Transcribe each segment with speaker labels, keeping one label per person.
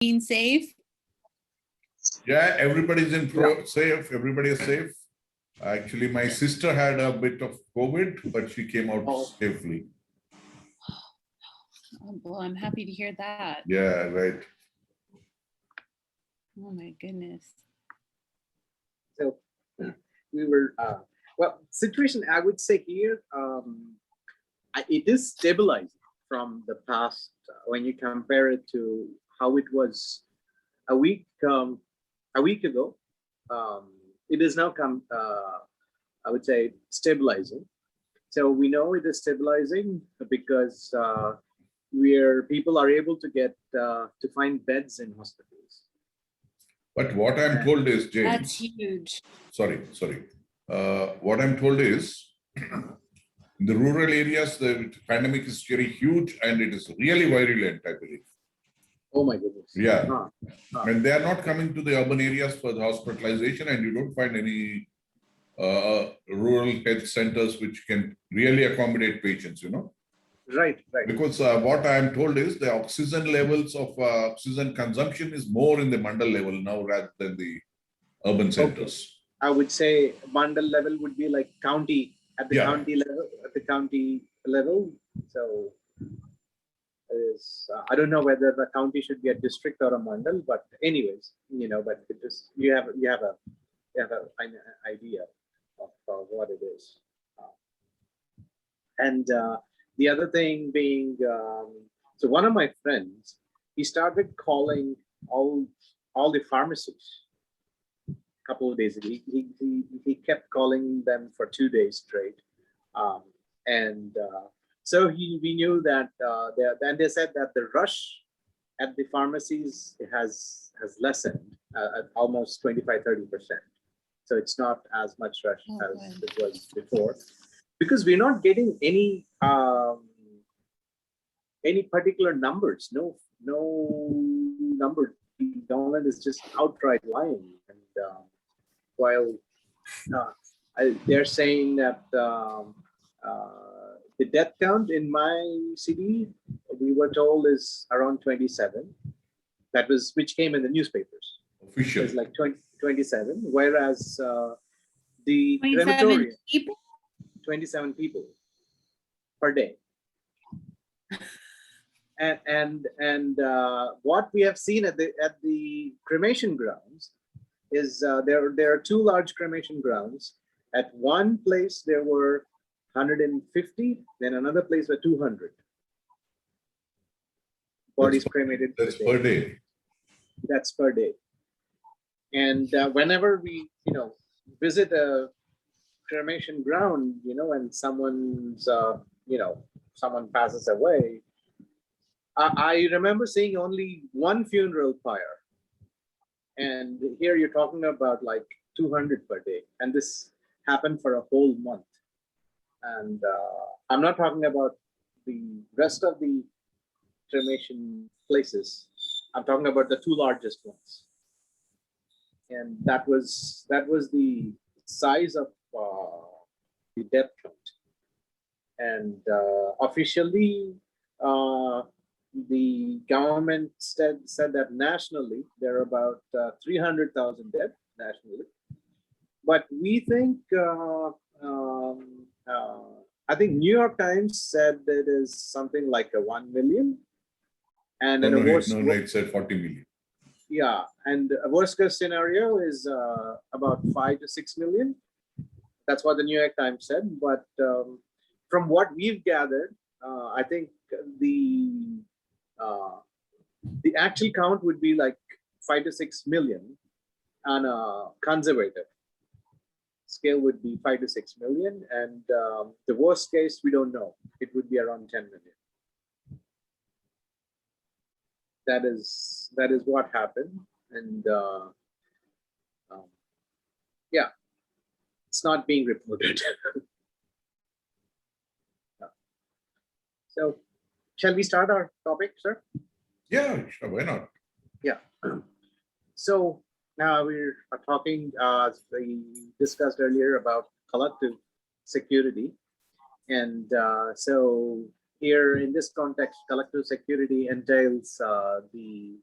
Speaker 1: being safe?
Speaker 2: Yeah, everybody's safe. Everybody is safe. Actually, my sister had a bit of COVID, but she came out safely.
Speaker 1: Oh, well, I'm happy to hear that.
Speaker 2: Yeah, right.
Speaker 1: Oh my goodness.
Speaker 3: So we were, well, situation I would say here, it is stabilizing from the past when you compare it to how it was a week ago. It is now I would say stabilizing. So we know it is stabilizing because where people are able to get to find beds in hospitals.
Speaker 2: But what I'm told is, James.
Speaker 1: That's huge.
Speaker 2: Sorry. What I'm told is, in the rural areas, the pandemic is very huge and it is really virulent, I believe.
Speaker 3: Oh my goodness.
Speaker 2: Yeah. And they are not coming to the urban areas for the hospitalization, and you don't find any rural health centers which can really accommodate patients,
Speaker 3: Right.
Speaker 2: Because what I am told is the oxygen levels of oxygen consumption is more in the mandal level now rather than the urban centers.
Speaker 3: Okay. I would say mandal level would be like county at the county level. So is I don't know whether the county should be a district or a mandal, but anyways, but it just you have an idea of what it is. And the other thing being, so one of my friends, he started calling all the pharmacies a couple of days ago. He kept calling them for 2 days straight, so we knew that and they said that the rush at the pharmacies has lessened at almost 25-30%. So it's not as much rush as it was before, because we're not getting any particular numbers. No number. The government is just outright lying. And while they're saying that the death count in my city, we were told, is around 27. That was which came in the newspapers.
Speaker 2: Official.
Speaker 3: It's like 27, whereas the
Speaker 1: 27 people?
Speaker 3: 27 people per day. And what we have seen at the cremation grounds is there are two large cremation grounds. At one place there were 150, then another place were 200 bodies cremated.
Speaker 2: That's per day.
Speaker 3: That's per day. And whenever we visit a cremation ground, and someone's someone passes away, I remember seeing only one funeral pyre, and here you're talking about like 200 per day, and this happened for a whole month. And I'm not talking about the rest of the cremation places. I'm talking about the two largest ones, and that was the size of the death count. And officially, the government said that nationally there are about 300,000 dead nationally, but we think I think New York Times said that it is something like a 1 million, and
Speaker 2: it said 40 million.
Speaker 3: Yeah, and a worst case scenario is about 5 to 6 million. That's what the New York Times said. But from what we've gathered, I think the actual count would be like 5 to 6 million, and a conservative scale would be 5 to 6 million, and the worst case we don't know. It would be around 10 million. That is what happened, and yeah, it's not being reported. So, shall we start our topic, sir?
Speaker 2: Yeah, sure. Why not?
Speaker 3: Yeah. So now we're talking, as we discussed earlier, about collective security, and so here in this context, collective security entails the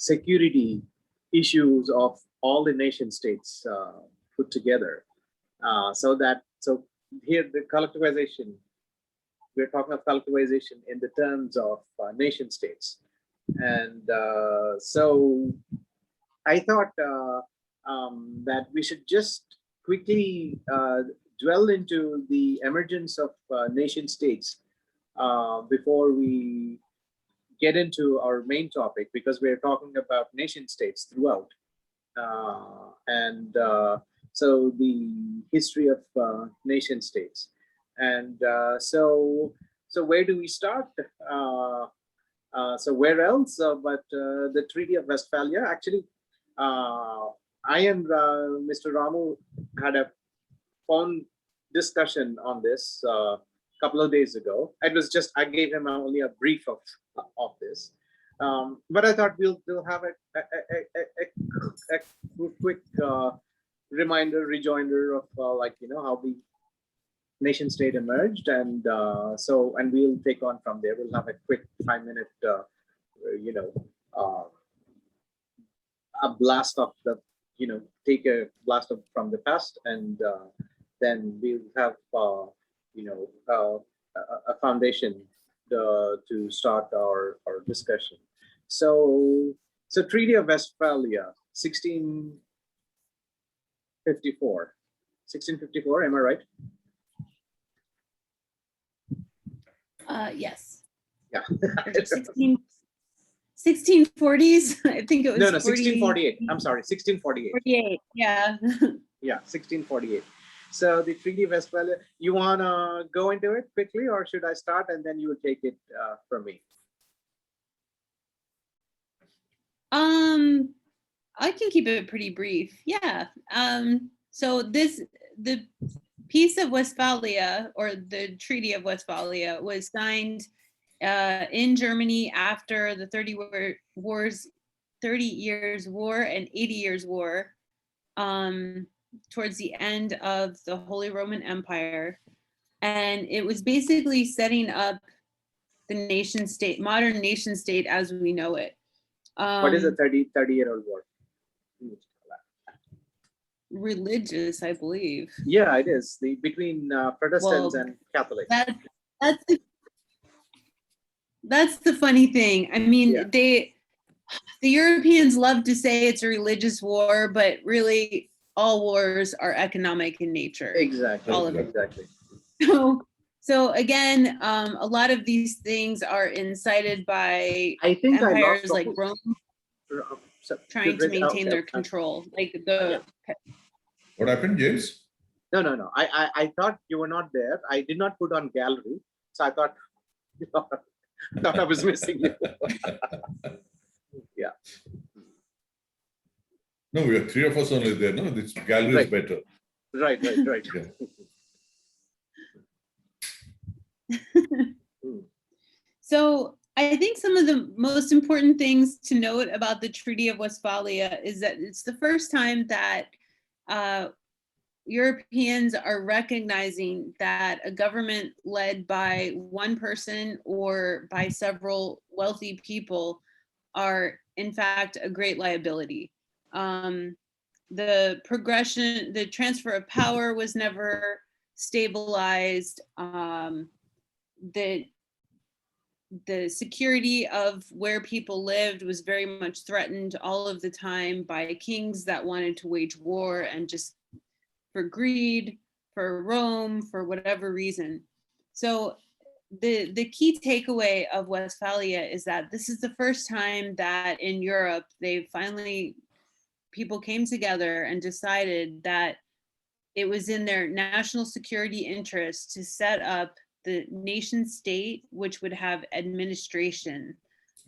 Speaker 3: security issues of all the nation states put together. So here the collectivization, we're talking of collectivization in the terms of nation states. And so I thought that we should just quickly dwell into the emergence of nation states before we get into our main topic, because we're talking about nation states throughout. So the history of nation states. And so where do we start? So where else but the Treaty of Westphalia? Actually, I and Mr. Ramu had a phone discussion on this a couple of days ago. It was just, I gave him only a brief of this. But I thought we'll have a quick reminder, rejoinder of how the nation state emerged, and we'll take on from there. We'll have a quick 5-minute, a blast of the, take a blast from the past, and then we'll have, a foundation to start our discussion. So Treaty of Westphalia, 1654. 1654, am I right?
Speaker 1: Yes.
Speaker 3: Yeah.
Speaker 1: 1640s. I think it was.
Speaker 3: No, 1648. I'm sorry, 1648.
Speaker 1: 48. Yeah.
Speaker 3: Yeah, 1648. So the Treaty of Westphalia, you want to go into it quickly, or should I start and then you will take it from me?
Speaker 1: I can keep it pretty brief. Yeah. So the Peace of Westphalia, or the Treaty of Westphalia, was signed in Germany after the 30 Years' War and 80 Years' War, towards the end of the Holy Roman Empire. And it was basically setting up the nation state, modern nation state as we know it.
Speaker 3: What is a 30-year-old war?
Speaker 1: Religious, I believe.
Speaker 3: Yeah, it is. Between Protestants and Catholics.
Speaker 1: That's the funny thing. I mean,
Speaker 3: Yeah.
Speaker 1: the Europeans love to say it's a religious war, but really all wars are economic in nature.
Speaker 3: Exactly.
Speaker 1: All of them.
Speaker 3: Exactly.
Speaker 1: So again, a lot of these things are incited by
Speaker 3: I think
Speaker 1: empires like Rome trying to maintain their
Speaker 3: okay.
Speaker 1: control. Like the
Speaker 2: What happened, James?
Speaker 3: No. I thought you were not there. I did not put on gallery, so I thought I was missing you. Yeah.
Speaker 2: No, we are 3 of us only there. No, this gallery
Speaker 3: Right.
Speaker 2: is better.
Speaker 3: Right.
Speaker 2: Yeah.
Speaker 1: So I think some of the most important things to note about the Treaty of Westphalia is that it's the first time that Europeans are recognizing that a government led by one person or by several wealthy people are in fact a great liability. The progression, the transfer of power was never stabilized. The security of where people lived was very much threatened all of the time by kings that wanted to wage war, and just for greed, for Rome, for whatever reason. So the key takeaway of Westphalia is that this is the first time that in Europe people came together and decided that it was in their national security interest to set up the nation state, which would have administration.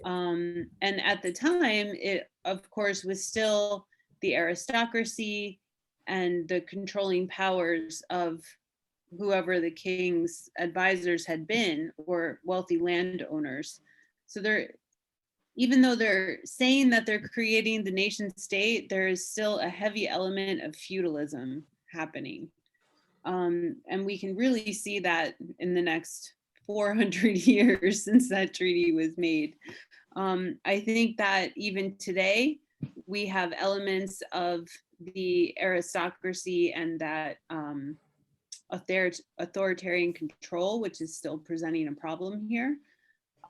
Speaker 1: And at the time, it of course was still the aristocracy and the controlling powers of whoever the king's advisors had been, or wealthy landowners. So even though they're saying that they're creating the nation state, there is still a heavy element of feudalism happening. And we can really see that in the next 400 years since that treaty was made. I think that even today, we have elements of the aristocracy and that authoritarian control, which is still presenting a problem here.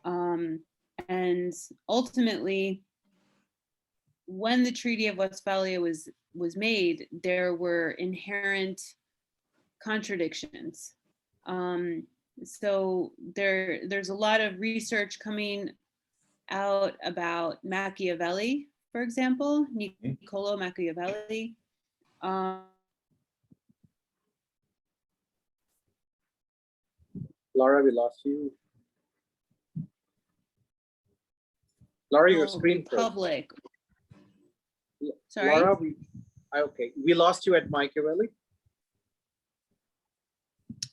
Speaker 1: And ultimately, when the Treaty of Westphalia was made, there were inherent contradictions. So there's a lot of research coming out about Machiavelli, for example, Niccolo Machiavelli.
Speaker 3: Laura, we lost you. Laura, your screen froze.
Speaker 1: Republic. Sorry?
Speaker 3: Laura, okay, we lost you at Machiavelli.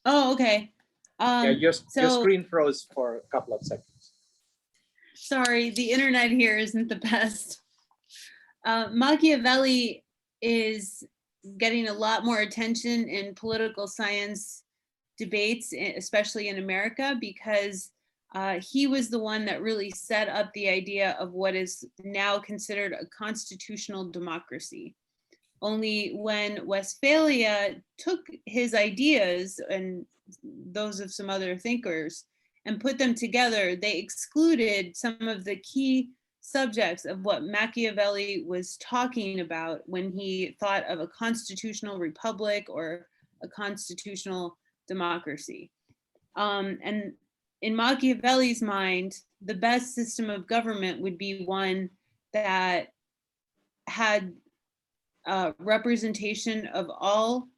Speaker 1: Oh, okay.
Speaker 3: Yeah, your screen froze for a couple of seconds.
Speaker 1: Sorry, the internet here isn't the best. Machiavelli is getting a lot more attention in political science debates, especially in America, because he was the one that really set up the idea of what is now considered a constitutional democracy. Only when Westphalia took his ideas and those of some other thinkers and put them together, they excluded some of the key subjects of what Machiavelli was talking about when he thought of a constitutional republic or a constitutional democracy. And in Machiavelli's mind, the best system of government would be one that had representation of all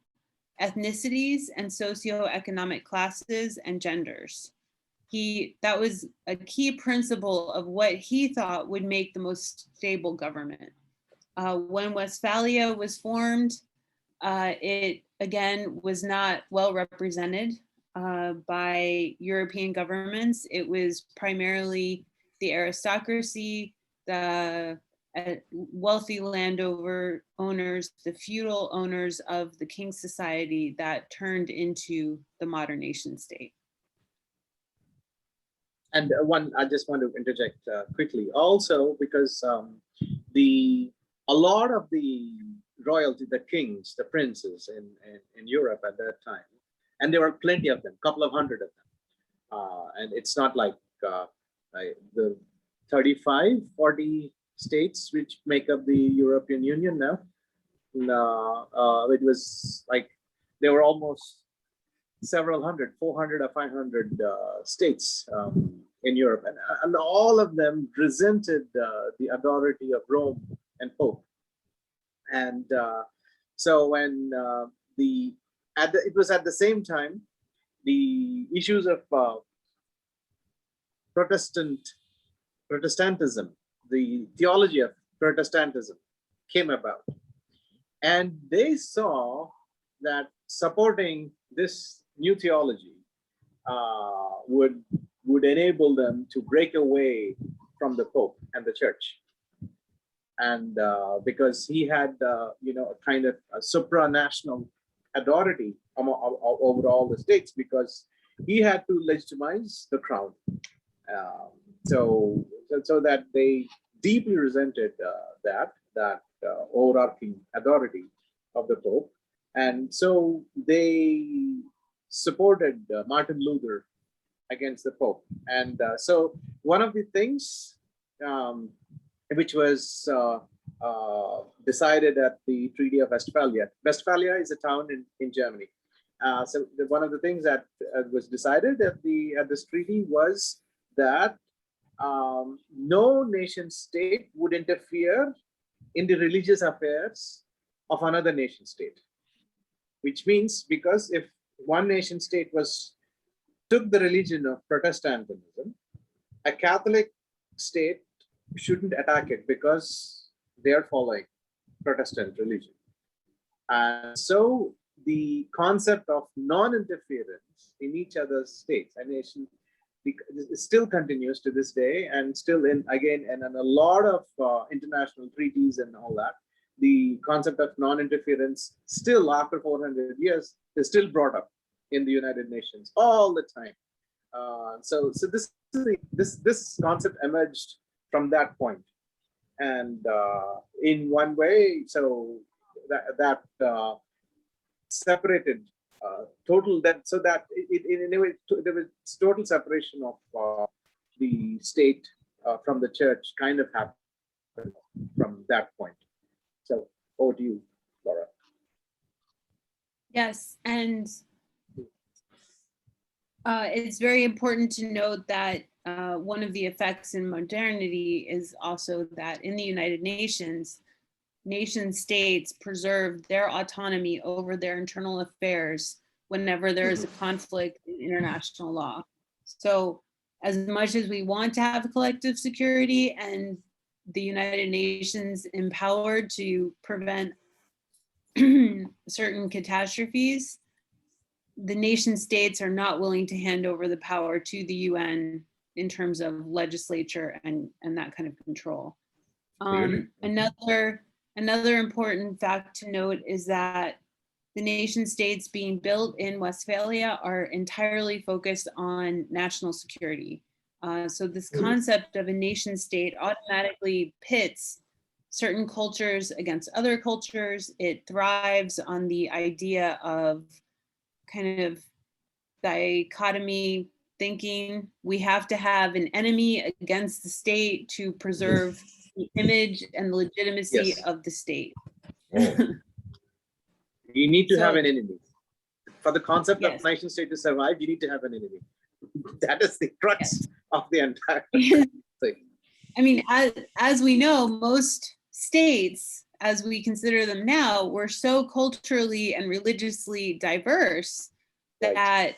Speaker 1: ethnicities and socioeconomic classes and genders. That was a key principle of what he thought would make the most stable government. When Westphalia was formed, it again was not well represented by European governments. It was primarily the aristocracy, the wealthy landowner owners, the feudal owners of the King Society that turned into the modern nation state.
Speaker 3: And I just want to interject quickly also, because a lot of the royalty, the kings, the princes in Europe at that time, and there were plenty of them, couple of hundred of them. And it's not like the 35, 40 states which make up the European Union now. It was like there were almost several hundred, 400 or 500 states in Europe, and all of them resented the authority of Rome and Pope. And so when it was at the same time the issues of Protestantism, the theology of Protestantism came about, and they saw that supporting this new theology would enable them to break away from the Pope and the Church, and because he had a kind of a supranational authority over all the states, because he had to legitimize the crown. So that they deeply resented that overarching authority of the Pope, and so they supported Martin Luther against the Pope. And so one of the things which was decided at the Treaty of Westphalia. Westphalia is a town in Germany. So one of the things that was decided at this treaty was that no nation state would interfere in the religious affairs of another nation state. Which means, because if one nation state took the religion of Protestantism, a Catholic state shouldn't attack it because they are following Protestant religion. And so the concept of non-interference in each other's states, a nation, still continues to this day, and still in a lot of international treaties and all that, the concept of non-interference still after 400 years is still brought up in the United Nations all the time. So this concept emerged from that point. And in one way, so that separated total that so that in a way there was total separation of the state from the church kind of happened from that point. So over to you, Laura.
Speaker 1: Yes, and it's very important to note that one of the effects in modernity is also that in the United Nations, nation states preserve their autonomy over their internal affairs whenever there is a conflict in international law. So as much as we want to have collective security and the United Nations empowered to prevent certain catastrophes, the nation states are not willing to hand over the power to the UN in terms of legislature and that kind of control.
Speaker 2: Really?
Speaker 1: Another important fact to note is that the nation states being built in Westphalia are entirely focused on national security. So this concept of a nation state automatically pits certain cultures against other cultures. It thrives on the idea of kind of dichotomy thinking. We have to have an enemy against the state to preserve the image and the legitimacy
Speaker 3: Yes.
Speaker 1: of the state.
Speaker 2: Oh,
Speaker 3: You need to have
Speaker 1: So-
Speaker 3: an enemy. For the concept
Speaker 1: Yes.
Speaker 3: of nation state to survive, you need to have an enemy. That is the crux of the entire thing.
Speaker 1: I mean, as we know, most states, as we consider them now, were so culturally and religiously diverse
Speaker 3: Right.
Speaker 1: that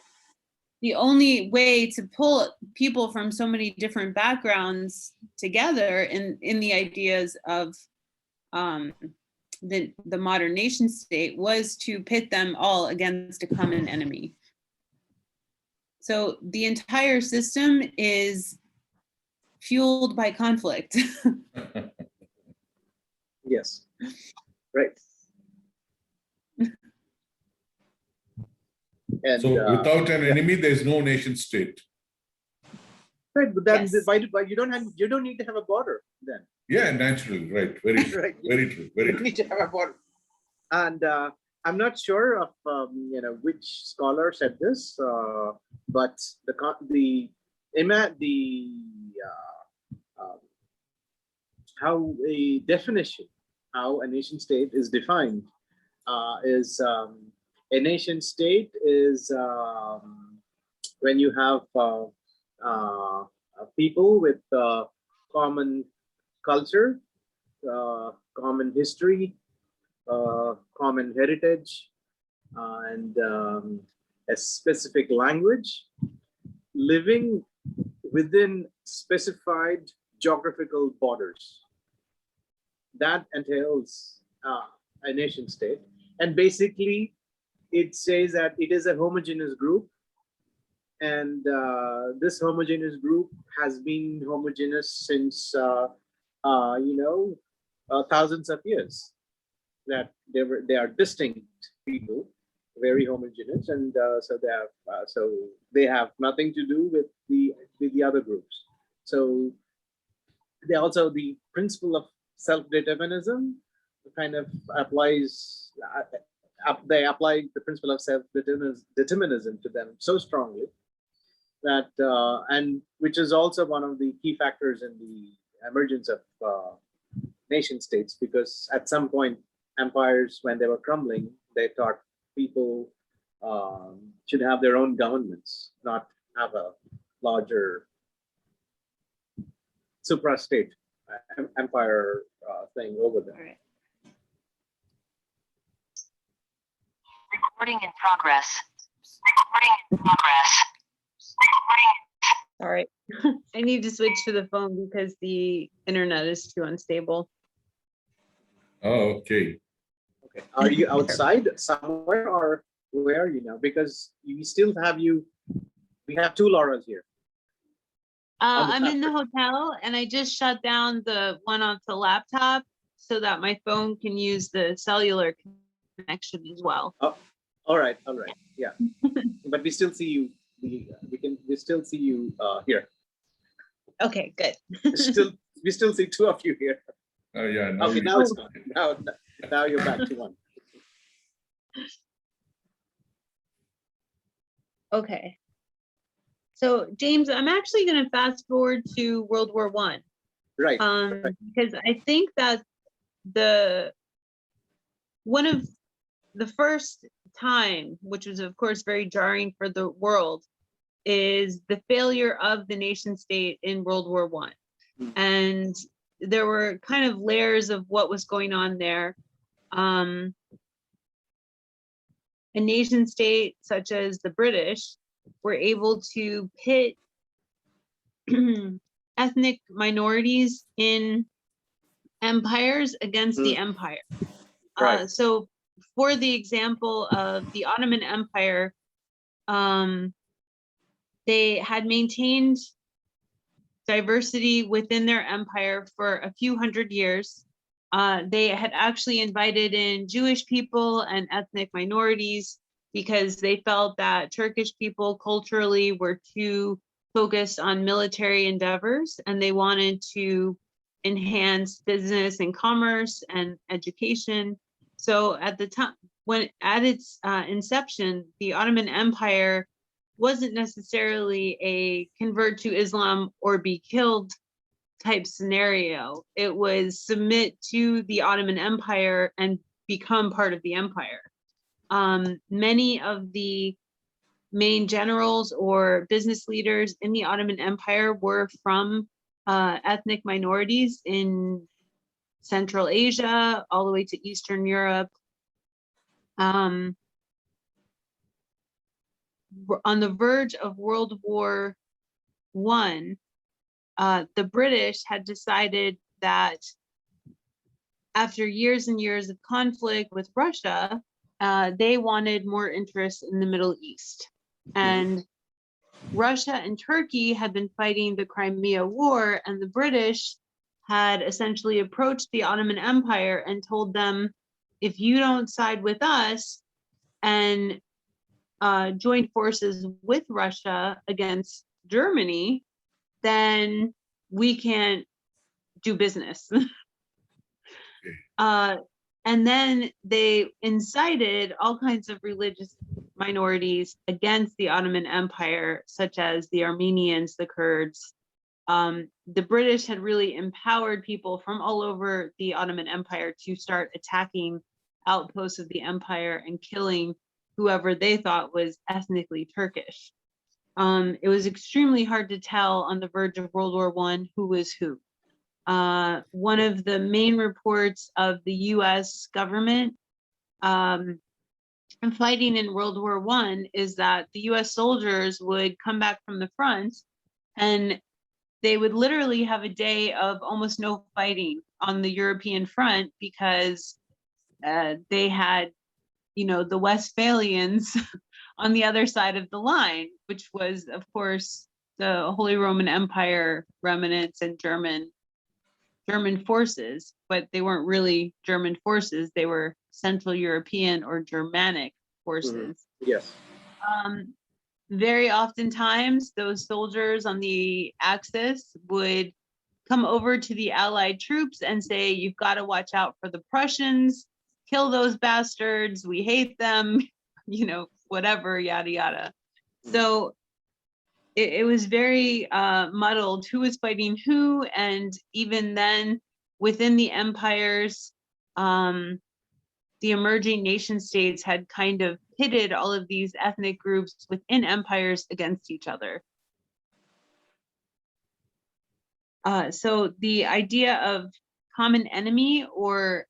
Speaker 1: the only way to pull people from so many different backgrounds together in the ideas of the modern nation state was to pit them all against a common enemy. So the entire system is fueled by conflict.
Speaker 3: Yes. Right. And
Speaker 2: so without an enemy, there's no nation state.
Speaker 3: right, but then
Speaker 1: Yes.
Speaker 3: why you don't need to have a border then.
Speaker 2: Yeah, naturally, right. Very true.
Speaker 3: Right.
Speaker 2: Very true.
Speaker 3: You
Speaker 2: Very
Speaker 3: don't
Speaker 2: true.
Speaker 3: need to have a border. And I'm not sure of which scholar said this, but how a definition, how a nation state is defined is a nation state is when you have people with common culture, common history, common heritage, and a specific language living within specified geographical borders. That entails a nation state. And basically, it says that it is a homogeneous group. And this homogeneous group has been homogeneous since, thousands of years. That they are distinct people, very homogeneous, and so they have nothing to do with the other groups. So they also, the principle of self-determinism kind of applies. They apply the principle of self-determinism to them so strongly that, and which is also one of the key factors in the emergence of nation states, because at some point, empires, when they were crumbling, they thought people should have their own governments, not have a larger supra-state empire thing over them.
Speaker 1: All right.
Speaker 4: Recording in progress. Recording in progress.
Speaker 1: Sorry. I need to switch to the phone because the internet is too unstable.
Speaker 2: Oh, okay.
Speaker 3: Okay. Are you outside somewhere, or where are you now? Because we still have you. We have two Lauras here. On the
Speaker 1: I'm in the
Speaker 3: laptop.
Speaker 1: hotel and I just shut down the one on the laptop so that my phone can use the cellular connection as well.
Speaker 3: All right. Yeah. But we still see you. We still see you here.
Speaker 1: Okay, good.
Speaker 3: Still, we still see two of you here.
Speaker 2: Yeah.
Speaker 3: Okay, now it's gone. Now you're back to one.
Speaker 1: Okay. So James, I'm actually going to fast forward to World War I.
Speaker 3: Right.
Speaker 1: Because I think that one of the first time, which was of course very jarring for the world, is the failure of the nation state in World War I. And there were kind of layers of what was going on there. A nation state such as the British were able to pit ethnic minorities in empires against the empire.
Speaker 3: Right.
Speaker 1: So for the example of the Ottoman Empire, they had maintained diversity within their empire for a few hundred years. They had actually invited in Jewish people and ethnic minorities because they felt that Turkish people culturally were too focused on military endeavors, and they wanted to enhance business and commerce and education. So at the time, when at its inception, the Ottoman Empire wasn't necessarily a convert to Islam or be killed type scenario. It was submit to the Ottoman Empire and become part of the empire. Many of the main generals or business leaders in the Ottoman Empire were from ethnic minorities in Central Asia, all the way to Eastern Europe. On the verge of World War I, the British had decided that after years and years of conflict with Russia, they wanted more interest in the Middle East. And Russia and Turkey had been fighting the Crimea War, and the British had essentially approached the Ottoman Empire and told them, if you don't side with us and join forces with Russia against Germany, then we can't do business. And then they incited all kinds of religious minorities against the Ottoman Empire, such as the Armenians, the Kurds. The British had really empowered people from all over the Ottoman Empire to start attacking outposts of the empire and killing whoever they thought was ethnically Turkish. It was extremely hard to tell on the verge of World War I who was who. One of the main reports of the US government fighting in World War I is that the US soldiers would come back from the front and they would literally have a day of almost no fighting on the European front because they had, the Westphalians on the other side of the line, which was, of course, the Holy Roman Empire remnants and German forces, but they weren't really German forces. They were Central European or Germanic forces.
Speaker 3: Yes.
Speaker 1: Very oftentimes, those soldiers on the Axis would come over to the Allied troops and say, you've got to watch out for the Prussians, kill those bastards, we hate them, whatever, yada, yada. So it was very muddled who was fighting who, and even then within the empires, the emerging nation states had kind of pitted all of these ethnic groups within empires against each other. So the idea of common enemy or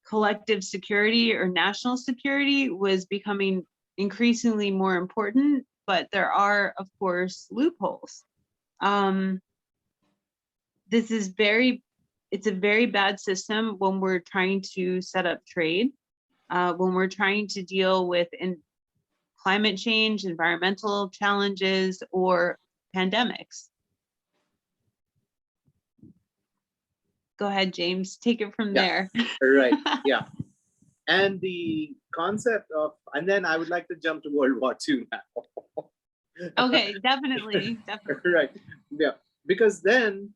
Speaker 1: collective security or national security was becoming increasingly more important, but there are, of course, loopholes. It's a very bad system when we're trying to set up trade, when we're trying to deal with climate change, environmental challenges, or pandemics. Go ahead, James, take it from there.
Speaker 3: Right, yeah. And the concept of, and then I would like to jump to World War II now.
Speaker 1: Okay, definitely.
Speaker 3: Right, yeah. because then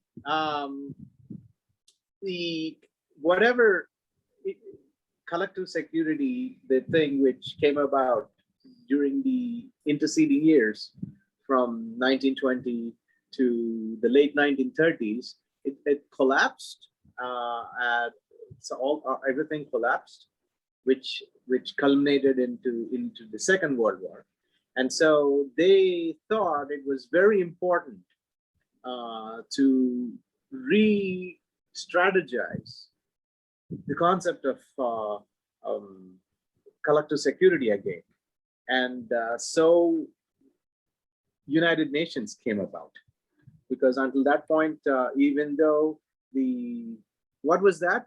Speaker 3: the whatever collective security, the thing which came about during the interceding years from 1920 to the late 1930s, it collapsed. Everything collapsed, which culminated into the Second World War, and so they thought it was very important to re-strategize the concept of collective security again. And so United Nations came about, because until that point, even though what was that?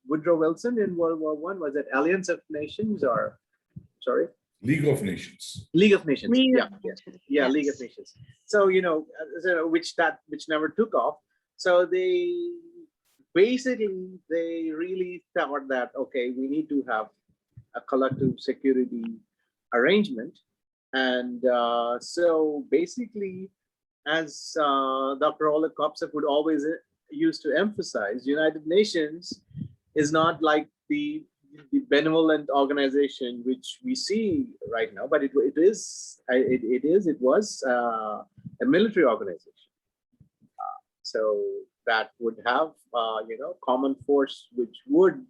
Speaker 3: Woodrow Wilson in World War I, was it Alliance of Nations or, sorry?
Speaker 2: League of Nations.
Speaker 3: League of Nations.
Speaker 1: League
Speaker 3: Yeah,
Speaker 1: of
Speaker 3: yeah,
Speaker 1: Nations,
Speaker 3: yeah, League
Speaker 1: yes.
Speaker 3: of Nations. So, which never took off. So they really thought that, okay, we need to have a collective security arrangement. And so basically, as Dr. Oleg Kopsev would always used to emphasize, United Nations is not like the benevolent organization which we see right now, but it was a military organization. So that would have common force which would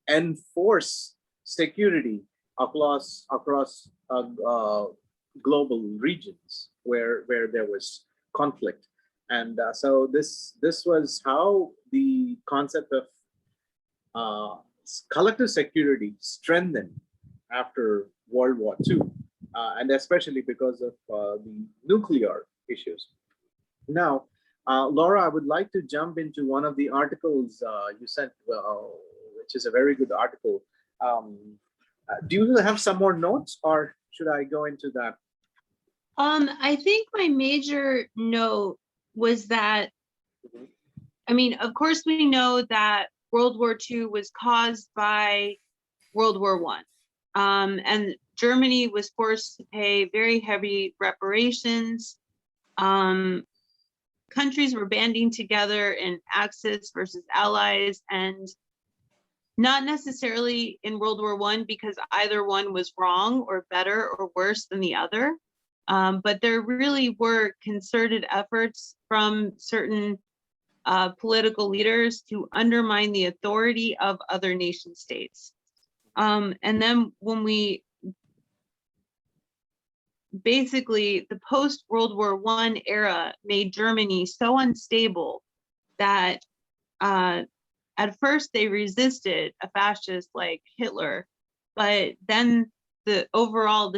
Speaker 3: enforce security across global regions where there was conflict. And so this was how the concept of collective security strengthened after World War II, and especially because of the nuclear issues. Now, Laura, I would like to jump into one of the articles you sent, which is a very good article. Do you have some more notes, or should I go into that?
Speaker 1: I think my major note was that, I mean, of course, we know that World War II was caused by World War I. And Germany was forced to pay very heavy reparations. Countries were banding together in Axis versus Allies, and not necessarily in World War I because either one was wrong or better or worse than the other. But there really were concerted efforts from certain political leaders to undermine the authority of other nation states. And then when we basically, the post-World War I era made Germany so unstable that at first they resisted a fascist like Hitler, but then the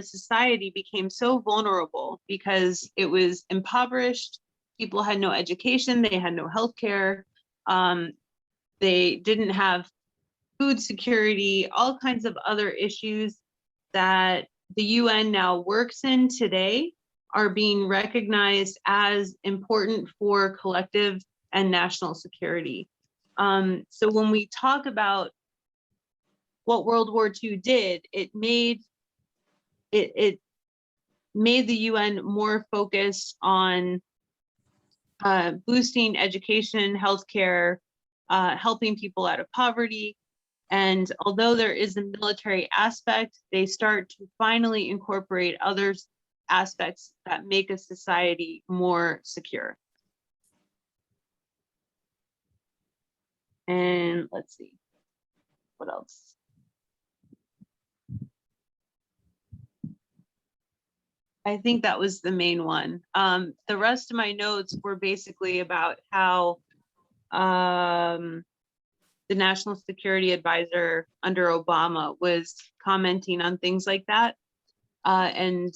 Speaker 1: society became so vulnerable because it was impoverished. People had no education, they had no healthcare, they didn't have food security, all kinds of other issues that the UN now works in today are being recognized as important for collective and national security. So when we talk about what World War II did, it made the UN more focused on boosting education, healthcare, helping people out of poverty. And although there is a military aspect, they start to finally incorporate other aspects that make a society more secure. And let's see, what else? I think that was the main one. The rest of my notes were basically about how the National Security Advisor under Obama was commenting on things like that. And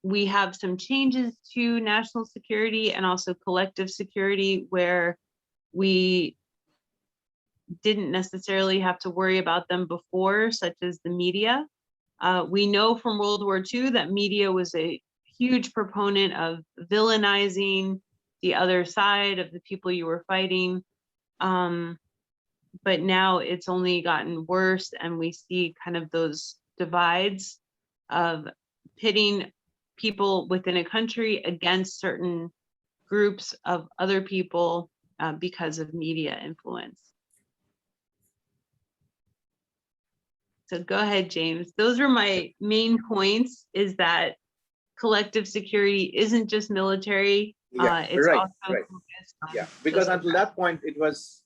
Speaker 1: we have some changes to national security and also collective security where we didn't necessarily have to worry about them before, such as the media. We know from World War II that media was a huge proponent of villainizing the other side of the people you were fighting. But now it's only gotten worse, and we see kind of those divides of pitting people within a country against certain groups of other people because of media influence. So go ahead, James. Those were my main points, is that collective security isn't just military.
Speaker 3: Yeah,
Speaker 1: It's
Speaker 3: right,
Speaker 1: also
Speaker 3: right.
Speaker 1: focused on
Speaker 3: Yeah, because
Speaker 1: social
Speaker 3: until that point, it was,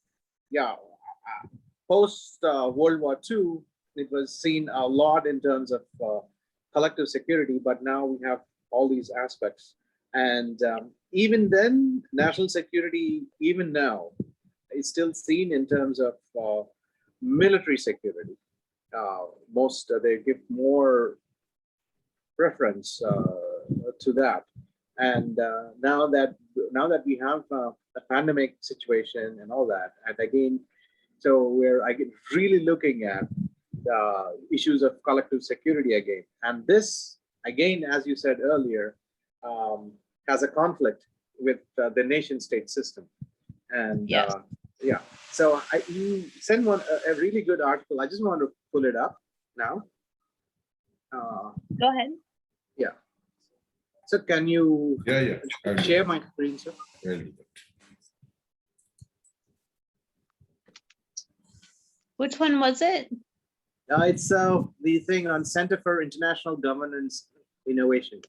Speaker 3: post World War II, it was seen a lot in terms of collective security, but now we have all these aspects. And even then, national security, even now, is still seen in terms of military security. Most they give more preference to that. And now that we have a pandemic situation and all that, and again, so we're really looking at issues of collective security again. And this, again, as you said earlier, has a conflict with the nation state system. And
Speaker 1: Yes.
Speaker 3: yeah, so you sent a really good article. I just want to pull it up now.
Speaker 1: Go ahead.
Speaker 3: Yeah. So can you
Speaker 2: Yeah. I'll do
Speaker 3: share
Speaker 2: that.
Speaker 3: my screen, sir?
Speaker 2: I'll do that.
Speaker 1: Which one was it?
Speaker 3: It's the thing on Center for International Governance Innovation.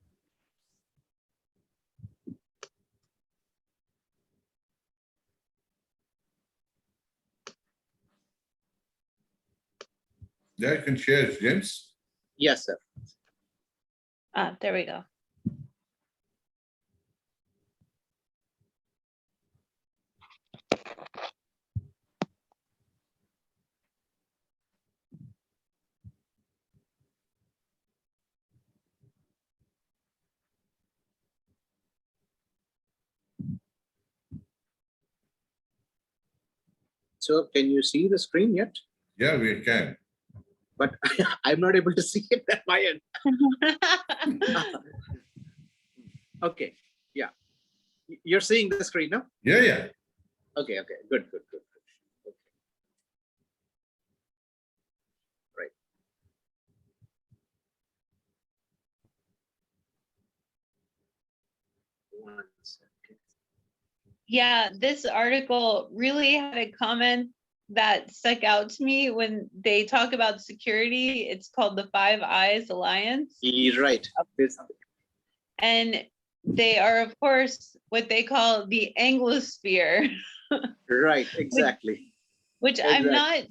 Speaker 2: Yeah, I can share, James.
Speaker 3: Yes, sir.
Speaker 1: There we go.
Speaker 3: So can you see the screen yet?
Speaker 2: Yeah, we can.
Speaker 3: But I'm not able to see it at my end. Okay, yeah. You're seeing the screen now?
Speaker 2: Yeah.
Speaker 3: Okay, good. Okay. Right. One second.
Speaker 1: Yeah, this article really had a comment that stuck out to me when they talk about security. It's called the Five Eyes Alliance.
Speaker 3: You're right.
Speaker 1: And they are, of course, what they call the Anglosphere.
Speaker 3: Right, exactly.
Speaker 1: Which
Speaker 3: Exactly.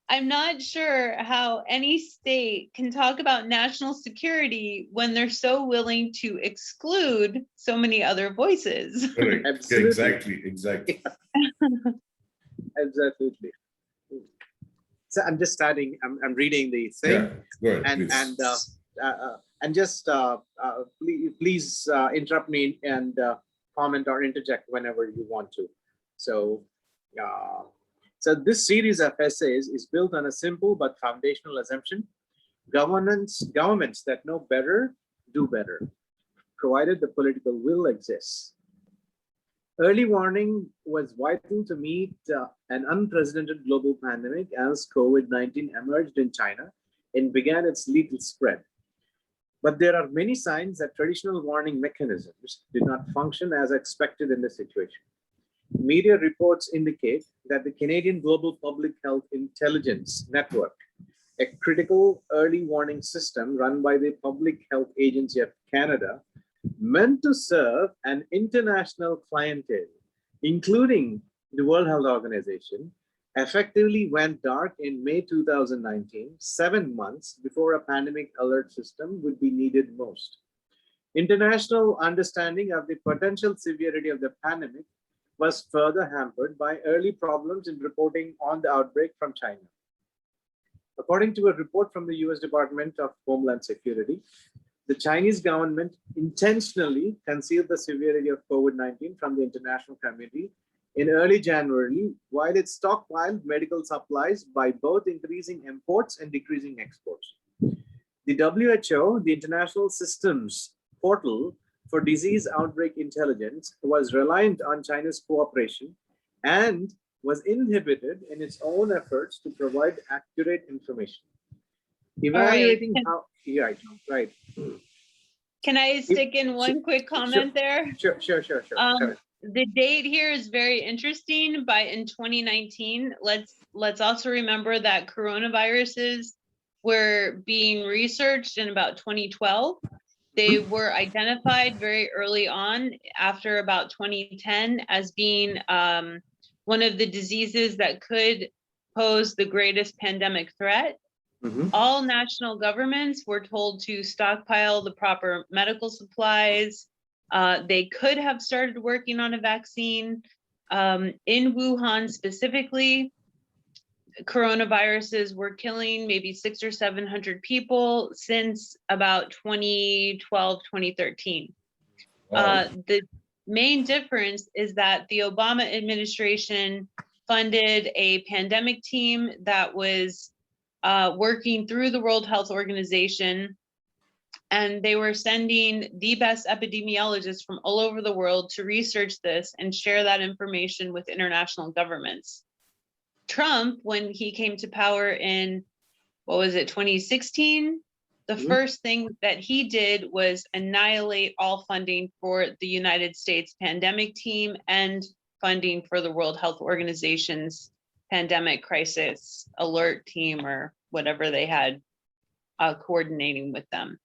Speaker 1: I'm not sure how any state can talk about national security when they're so willing to exclude so many other voices.
Speaker 2: Correct.
Speaker 3: Absolutely.
Speaker 2: Exactly.
Speaker 3: Absolutely. So I'm just starting. I'm reading the thing.
Speaker 2: Yeah, good.
Speaker 3: And just please interrupt me and comment or interject whenever you want to. So, so this series of essays is built on a simple but foundational assumption: governments that know better do better, provided the political will exists. Early warning was vital to meet an unprecedented global pandemic as COVID-19 emerged in China and began its lethal spread. But there are many signs that traditional warning mechanisms did not function as expected in this situation. Media reports indicate that the Canadian Global Public Health Intelligence Network, a critical early warning system run by the Public Health Agency of Canada, meant to serve an international clientele, including the World Health Organization, effectively went dark in May 2019, 7 months before a pandemic alert system would be needed most. International understanding of the potential severity of the pandemic was further hampered by early problems in reporting on the outbreak from China. According to a report from the US Department of Homeland Security, the Chinese government intentionally concealed the severity of COVID-19 from the international community in early January, while it stockpiled medical supplies by both increasing imports and decreasing exports. The WHO, the International Systems Portal for Disease Outbreak Intelligence, was reliant on China's cooperation and was inhibited in its own efforts to provide accurate information. Evaluating how, right.
Speaker 1: Can I stick in one quick comment there?
Speaker 3: Sure. Correct.
Speaker 1: The date here is very interesting. In 2019, let's also remember that coronaviruses were being researched in about 2012. They were identified very early on after about 2010 as being one of the diseases that could pose the greatest pandemic threat. All national governments were told to stockpile the proper medical supplies. They could have started working on a vaccine. In Wuhan specifically, coronaviruses were killing maybe 600 or 700 people since about 2012, 2013.
Speaker 2: Wow.
Speaker 1: The main difference is that the Obama administration funded a pandemic team that was working through the World Health Organization, and they were sending the best epidemiologists from all over the world to research this and share that information with international governments. Trump, when he came to power in, 2016, the first thing that he did was annihilate all funding for the United States pandemic team and funding for the World Health Organization's pandemic crisis alert team, or whatever they had coordinating with them.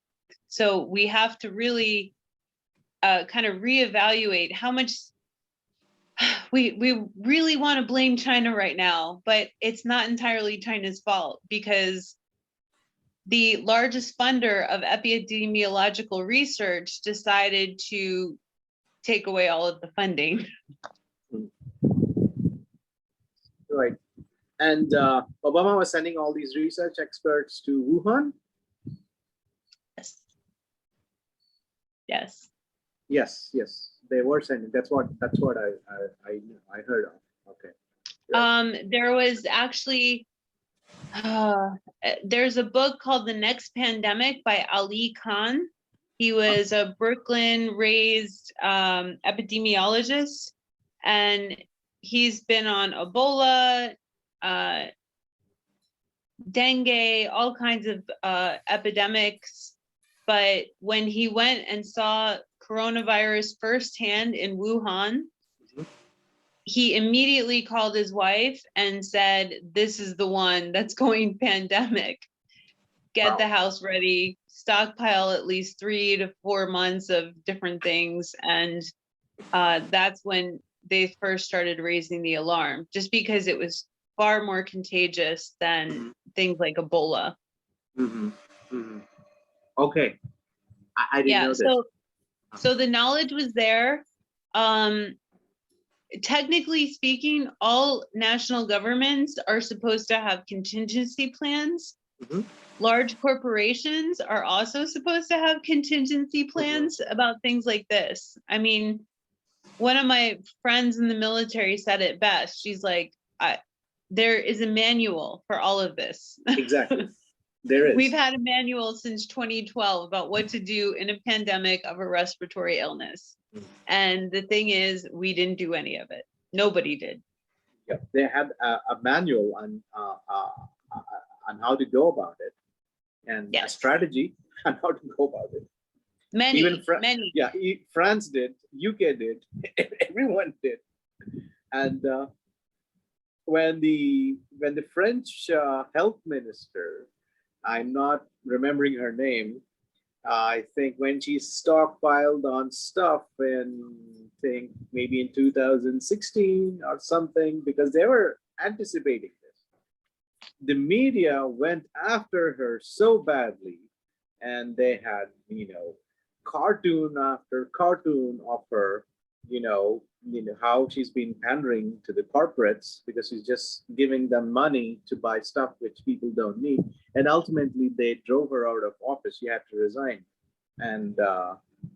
Speaker 1: So we have to really kind of reevaluate how much we really want to blame China right now, but it's not entirely China's fault, because the largest funder of epidemiological research decided to take away all of the funding.
Speaker 3: Right. And Obama was sending all these research experts to Wuhan.
Speaker 1: Yes.
Speaker 3: Yes, they were sending. That's what I heard of. Okay.
Speaker 1: There was actually there's a book called The Next Pandemic by Ali Khan. He was a Brooklyn raised epidemiologist, and he's been on Ebola, dengue, all kinds of epidemics. But when he went and saw coronavirus firsthand in Wuhan, he immediately called his wife and said, "This is the one that's going pandemic. Get the house ready, stockpile at least 3 to 4 months of different things." And that's when they first started raising the alarm, just because it was far more contagious than things like Ebola.
Speaker 3: Okay. I didn't know this.
Speaker 1: So the knowledge was there. Technically speaking, all national governments are supposed to have contingency plans. Large corporations are also supposed to have contingency plans about things like this. I mean, one of my friends in the military said it best. She's like, there is a manual for all of this.
Speaker 3: Exactly. There is.
Speaker 1: We've had a manual since 2012 about what to do in a pandemic of a respiratory illness. And the thing is, we didn't do any of it. Nobody did.
Speaker 3: Yeah, they had a manual on how to go about it, and a strategy on how to go about it.
Speaker 1: Many.
Speaker 3: Yeah, France did, UK did, everyone did. And when the French health minister, I'm not remembering her name, I think when she stockpiled on stuff in, maybe in 2016 or something, because they were anticipating this, the media went after her so badly, and they had, cartoon after cartoon of her, how she's been pandering to the corporates because she's just giving them money to buy stuff which people don't need. And ultimately they drove her out of office. She had to resign. And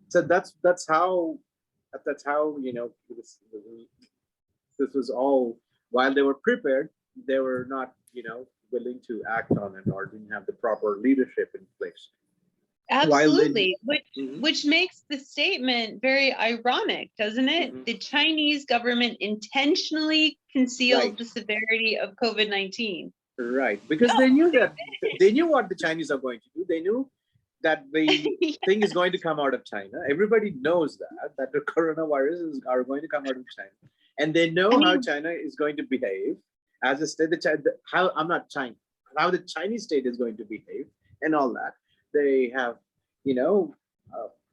Speaker 3: so that's how this was all, while they were prepared, they were not, willing to act on it, or didn't have the proper leadership in place.
Speaker 1: Absolutely, which makes the statement very ironic, doesn't it? The Chinese government intentionally concealed the severity of COVID-19.
Speaker 3: Right, because they knew that they knew what the Chinese are going to do. They knew that the thing is going to come out of China. Everybody knows that the coronaviruses are going to come out of China, and they know how China is going to behave as a state. How the Chinese state is going to behave, and all that. They have,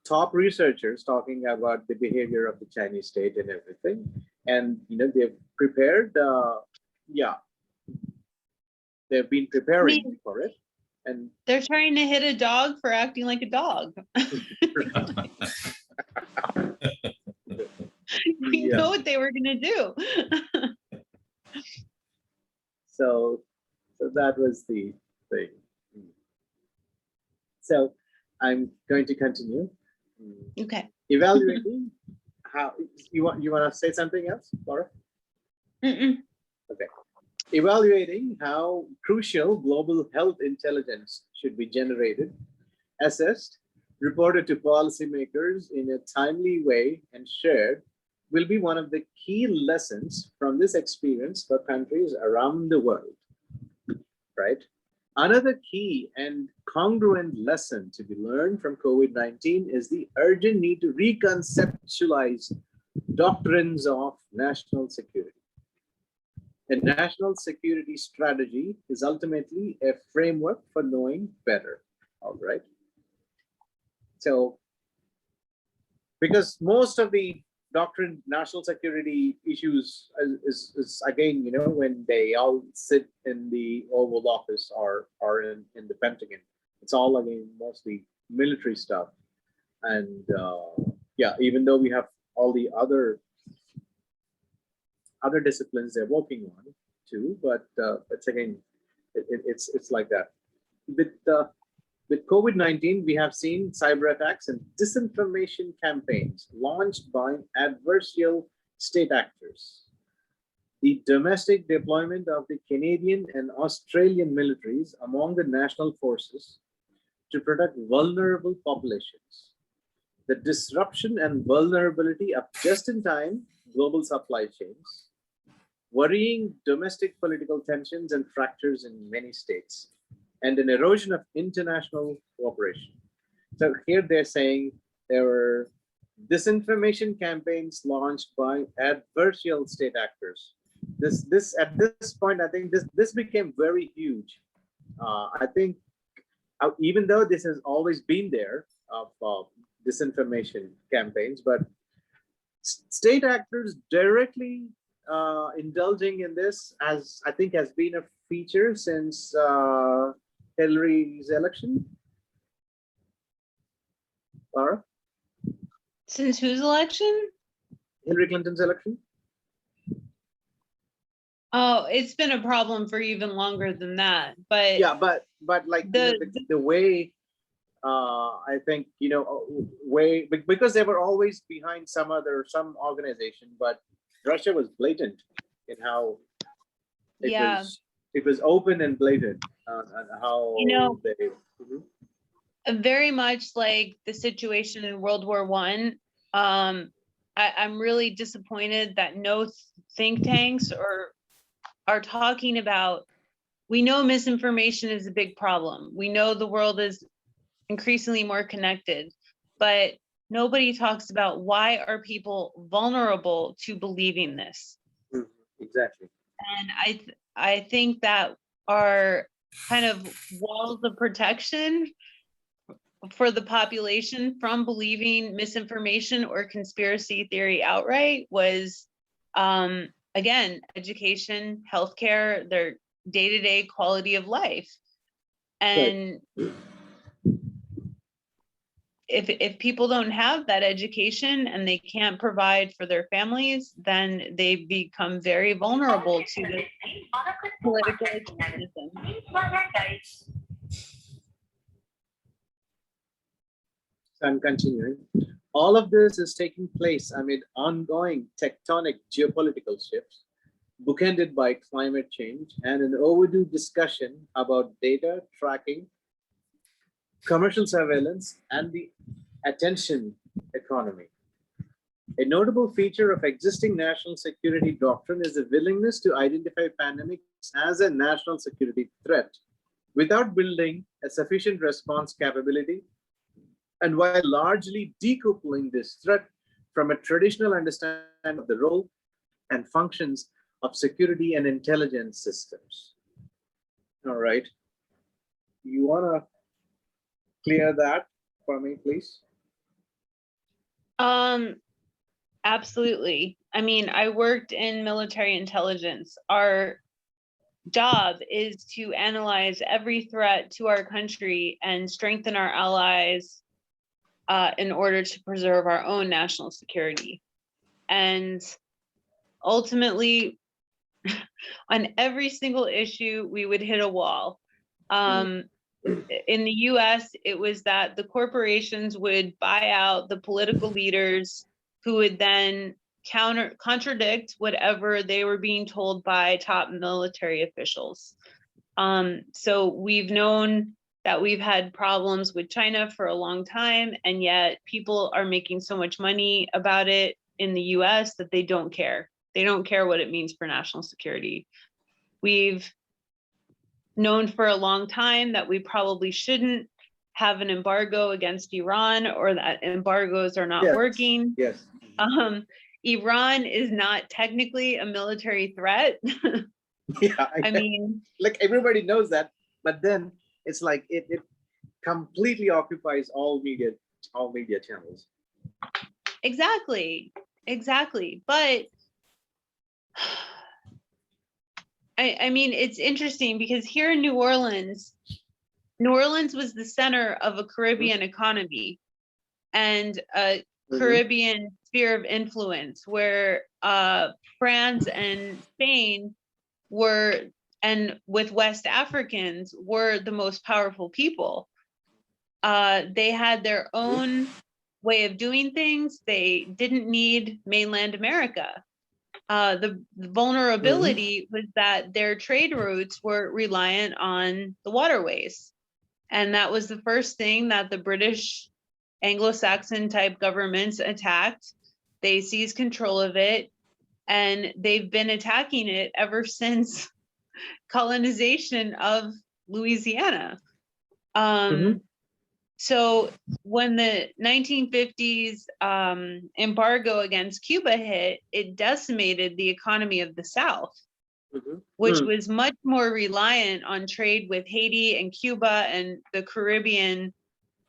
Speaker 3: top researchers talking about the behavior of the Chinese state and everything, and they've prepared. They've been preparing for it. And
Speaker 1: they're trying to hit a dog for acting like a dog. We know what they were gonna do.
Speaker 3: So that was the thing. So I'm going to continue.
Speaker 1: Okay.
Speaker 3: Evaluating how you want to say something else, Laura?
Speaker 1: Mm-mm.
Speaker 3: Okay. Evaluating how crucial global health intelligence should be generated, assessed, reported to policymakers in a timely way, and shared will be one of the key lessons from this experience for countries around the world, right? Another key and congruent lesson to be learned from COVID-19 is the urgent need to reconceptualize doctrines of national security. A national security strategy is ultimately a framework for knowing better, all right? So, because most of the national security issues is again, when they all sit in the Oval Office or in the Pentagon, it's all again mostly military stuff. And even though we have all the other disciplines they're working on too, but it's again, it's like that. With COVID-19, we have seen cyber attacks and disinformation campaigns launched by adversarial state actors. The domestic deployment of the Canadian and Australian militaries among the national forces to protect vulnerable populations. The disruption and vulnerability of just-in-time global supply chains, worrying domestic political tensions and fractures in many states, and an erosion of international cooperation. So here they're saying there were disinformation campaigns launched by adversarial state actors. This at this point, I think this became very huge. I think even though this has always been there of disinformation campaigns, but state actors directly indulging in this, as I think has been a feature since Hillary's election. Laura?
Speaker 1: Since whose election?
Speaker 3: Hillary Clinton's election?
Speaker 1: Oh, it's been a problem for even longer than that. But
Speaker 3: yeah, but like the way I think way because they were always behind some organization, but Russia was blatant in how it was open and blatant on how they.
Speaker 1: Very much like the situation in World War I. I'm really disappointed that no think tanks are talking about. We know misinformation is a big problem. We know the world is increasingly more connected, but nobody talks about why are people vulnerable to believing this.
Speaker 3: Exactly.
Speaker 1: And I think that our kind of walls of protection for the population from believing misinformation or conspiracy theory outright was, again, education, healthcare, their day-to-day quality of life. And if people don't have that education and they can't provide for their families, then they become very vulnerable to this political extremism.
Speaker 3: So I'm continuing. All of this is taking place amid ongoing tectonic geopolitical shifts, bookended by climate change and an overdue discussion about data tracking, commercial surveillance, and the attention economy. A notable feature of existing national security doctrine is the willingness to identify pandemics as a national security threat without building a sufficient response capability and while largely decoupling this threat from a traditional understanding of the role and functions of security and intelligence systems. All right. You want to clear that for me, please?
Speaker 1: Absolutely. I mean, I worked in military intelligence. Our job is to analyze every threat to our country and strengthen our allies in order to preserve our own national security. And ultimately, on every single issue, we would hit a wall. In the US, it was that the corporations would buy out the political leaders who would then contradict whatever they were being told by top military officials. So we've known that we've had problems with China for a long time, and yet people are making so much money about it in the US that they don't care. They don't care what it means for national security. We've known for a long time that we probably shouldn't have an embargo against Iran, or that embargoes are not working.
Speaker 3: Yes.
Speaker 1: Iran is not technically a military threat.
Speaker 3: Yeah.
Speaker 1: I mean,
Speaker 3: like everybody knows that, but then it's like it completely occupies all media channels.
Speaker 1: exactly. But I mean, it's interesting because here in New Orleans was the center of a Caribbean economy and a Caribbean sphere of influence where France and Spain were, and with West Africans, were the most powerful people. They had their own way of doing things. They didn't need mainland America. The vulnerability was that their trade routes were reliant on the waterways. And that was the first thing that the British Anglo-Saxon type governments attacked. They seized control of it, and they've been attacking it ever since colonization of Louisiana. So when the 1950s embargo against Cuba hit, it decimated the economy of the South, which was much more reliant on trade with Haiti and Cuba and the Caribbean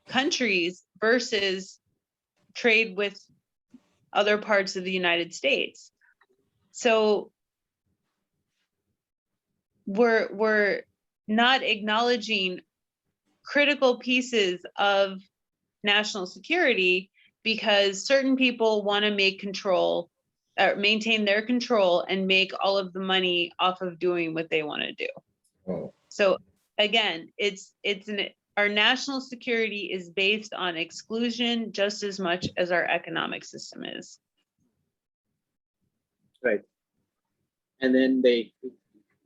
Speaker 1: countries versus trade with other parts of the United States. So we're not acknowledging critical pieces of national security because certain people want to make control or maintain their control and make all of the money off of doing what they want to do.
Speaker 2: Oh.
Speaker 1: So again, our national security is based on exclusion just as much as our economic system is.
Speaker 3: Right. And then the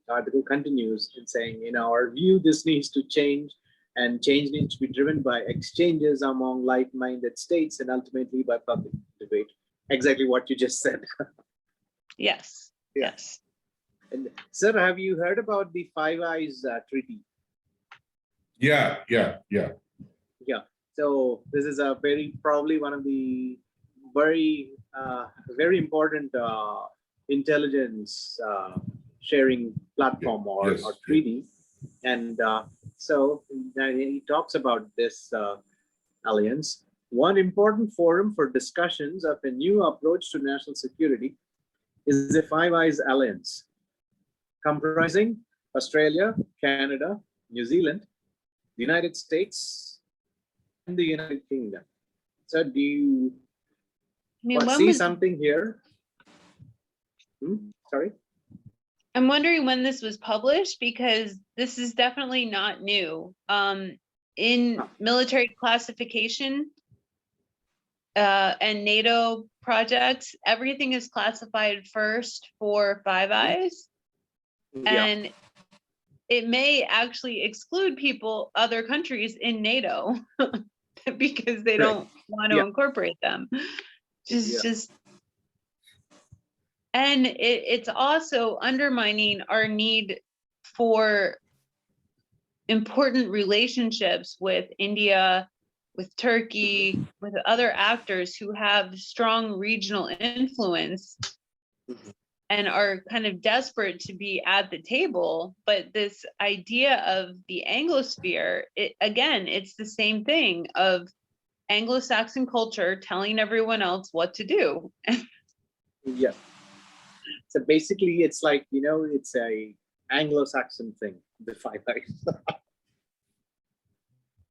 Speaker 3: article continues in saying, in our view, this needs to change, and change needs to be driven by exchanges among like-minded states and ultimately by public debate. Exactly what you just said.
Speaker 1: Yes.
Speaker 3: Yeah.
Speaker 1: Yes.
Speaker 3: And sir, have you heard about the Five Eyes Treaty?
Speaker 2: Yeah.
Speaker 3: Yeah. So this is probably one of the very important intelligence sharing platform or treaty. And so he talks about this alliance. One important forum for discussions of a new approach to national security is the Five Eyes Alliance, comprising Australia, Canada, New Zealand, the United States, and the United Kingdom. So do you see something here? Sorry?
Speaker 1: I'm wondering when this was published, because this is definitely not new. In military classification and NATO projects, everything is classified first for Five Eyes. And it may actually exclude other countries in NATO because they don't want to incorporate them. And it's also undermining our need for important relationships with India, with Turkey, with other actors who have strong regional influence and are kind of desperate to be at the table. But this idea of the Anglosphere, again, it's the same thing of Anglo-Saxon culture telling everyone else what to do.
Speaker 3: Yeah. So basically, it's like, it's a Anglo-Saxon thing, the Five Eyes.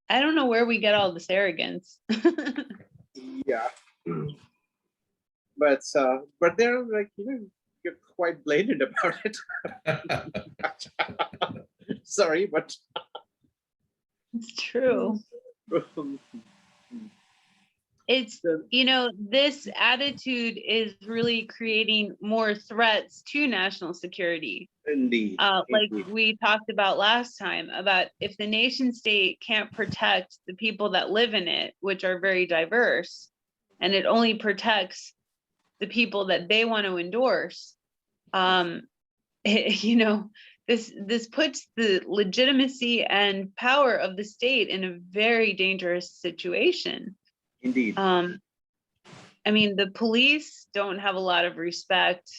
Speaker 1: I don't know where we get all this arrogance.
Speaker 3: Yeah. But they're like, you're quite blatant about it. Sorry, but
Speaker 1: It's true. It's, this attitude is really creating more threats to national security.
Speaker 3: indeed.
Speaker 1: Like
Speaker 3: indeed.
Speaker 1: we talked about last time, about if the nation state can't protect the people that live in it, which are very diverse, and it only protects the people that they want to endorse, this puts the legitimacy and power of the state in a very dangerous situation.
Speaker 3: Indeed.
Speaker 1: I mean, the police don't have a lot of respect.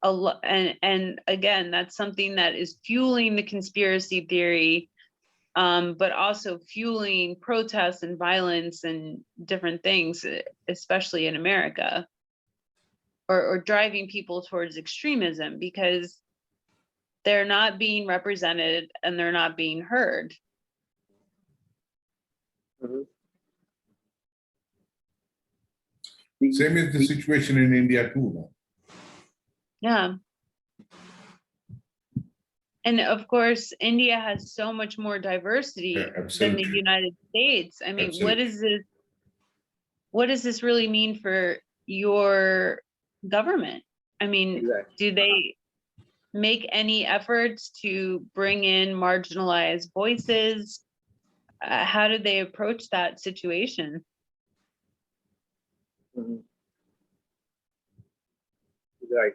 Speaker 1: And again, that's something that is fueling the conspiracy theory, but also fueling protests and violence and different things, especially in America, or driving people towards extremism because they're not being represented and they're not being heard.
Speaker 3: Mhm.
Speaker 2: Same is the situation in India too now.
Speaker 1: Yeah. And of course, India has so much more diversity
Speaker 2: Yeah,
Speaker 1: than the
Speaker 2: absolutely.
Speaker 1: United States. I mean,
Speaker 2: Absolutely.
Speaker 1: what does this really mean for your government? I mean,
Speaker 3: Exactly.
Speaker 1: do they make any efforts to bring in marginalized voices? How do they approach that situation?
Speaker 3: Mhm. Right.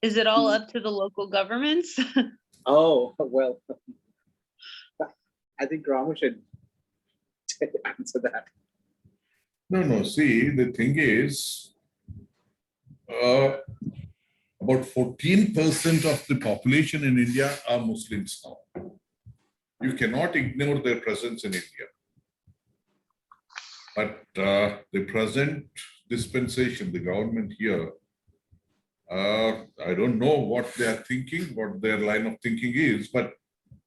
Speaker 1: Is it all up to the local governments?
Speaker 3: Oh, well, I think Ramu should answer that.
Speaker 2: No. See, the thing is, about 14% of the population in India are Muslims now. You cannot ignore their presence in India. But the present dispensation, the government here, I don't know what they are thinking, what their line of thinking is, but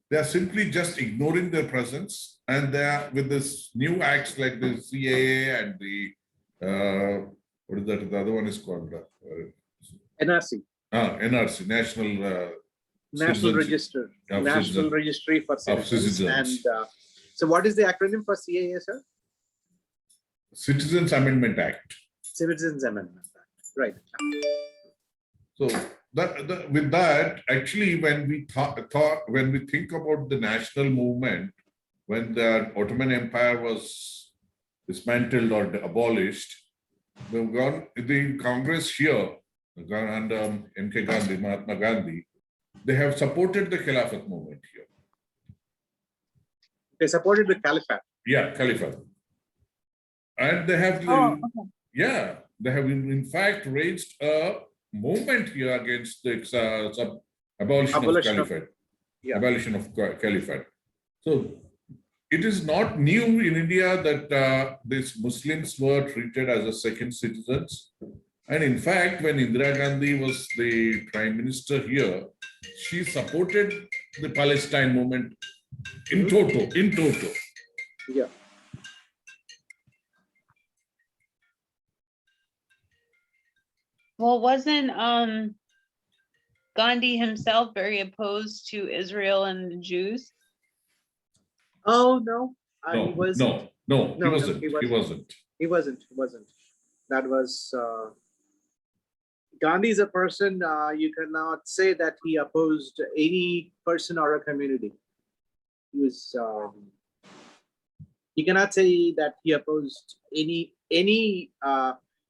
Speaker 2: they are simply just ignoring their presence. And they are with this new acts like the CAA and the, what is that? The other one is called
Speaker 3: NRC,
Speaker 2: NRC, National
Speaker 3: National
Speaker 2: Citizenship
Speaker 3: Register,
Speaker 2: of
Speaker 3: National
Speaker 2: Citizens.
Speaker 3: Registry for Citizens.
Speaker 2: Citizens.
Speaker 3: And so what is the acronym for CAA, sir?
Speaker 2: Citizens Amendment Act.
Speaker 3: Citizens Amendment Act. Right.
Speaker 2: So with that, actually, when we when we think about the national movement, when the Ottoman Empire was dismantled or abolished, the Congress here and M.K. Gandhi, Mahatma Gandhi, they have supported the Khilafat movement here.
Speaker 3: They supported the Caliphate.
Speaker 2: Yeah, Caliphate. And they have, yeah, they have in fact raised a movement here against the abolition of Caliphate. Abolition of Caliphate. So it is not new in India that these Muslims were treated as a second citizens. And in fact, when Indira Gandhi was the prime minister here, she supported the Palestine movement in toto.
Speaker 3: Yeah.
Speaker 1: Well, wasn't Gandhi himself very opposed to Israel and the Jews?
Speaker 3: Oh, no.
Speaker 2: No,
Speaker 3: he was.
Speaker 2: No, he wasn't.
Speaker 3: He wasn't. That was Gandhi is a person you cannot say that he opposed any person or a community. He was. You cannot say that he opposed any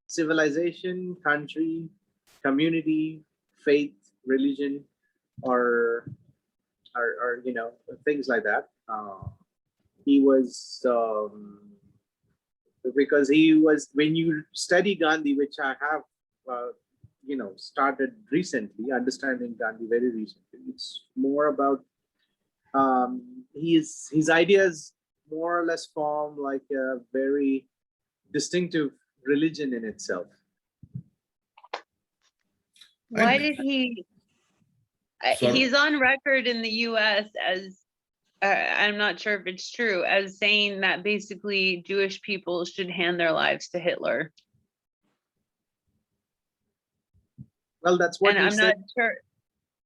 Speaker 3: civilization, country, community, faith, religion, or things like that. he was because he was, when you study Gandhi, which I have started recently, understanding Gandhi very recently. It's more about his ideas more or less form like a very distinctive religion in itself.
Speaker 1: Why did he?
Speaker 2: Sorry?
Speaker 1: He's on record in the U.S. as I'm not sure if it's true, as saying that basically Jewish people should hand their lives to Hitler.
Speaker 3: Well, that's what
Speaker 1: And
Speaker 3: he
Speaker 1: I'm
Speaker 3: said.
Speaker 1: not sure.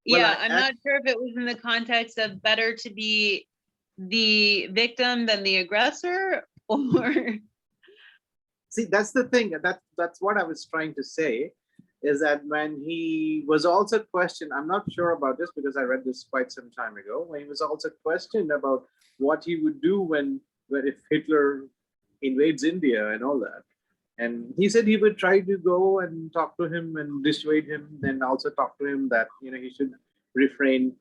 Speaker 3: Well,
Speaker 1: Yeah, I'm not sure if it was in the context of better to be the victim than the aggressor, or
Speaker 3: See, that's the thing. That's what I was trying to say, is that when he was also questioned, I'm not sure about this because I read this quite some time ago, when he was also questioned about what he would do when if Hitler invades India and all that. And he said he would try to go and talk to him and dissuade him, then also talk to him that he should refrain,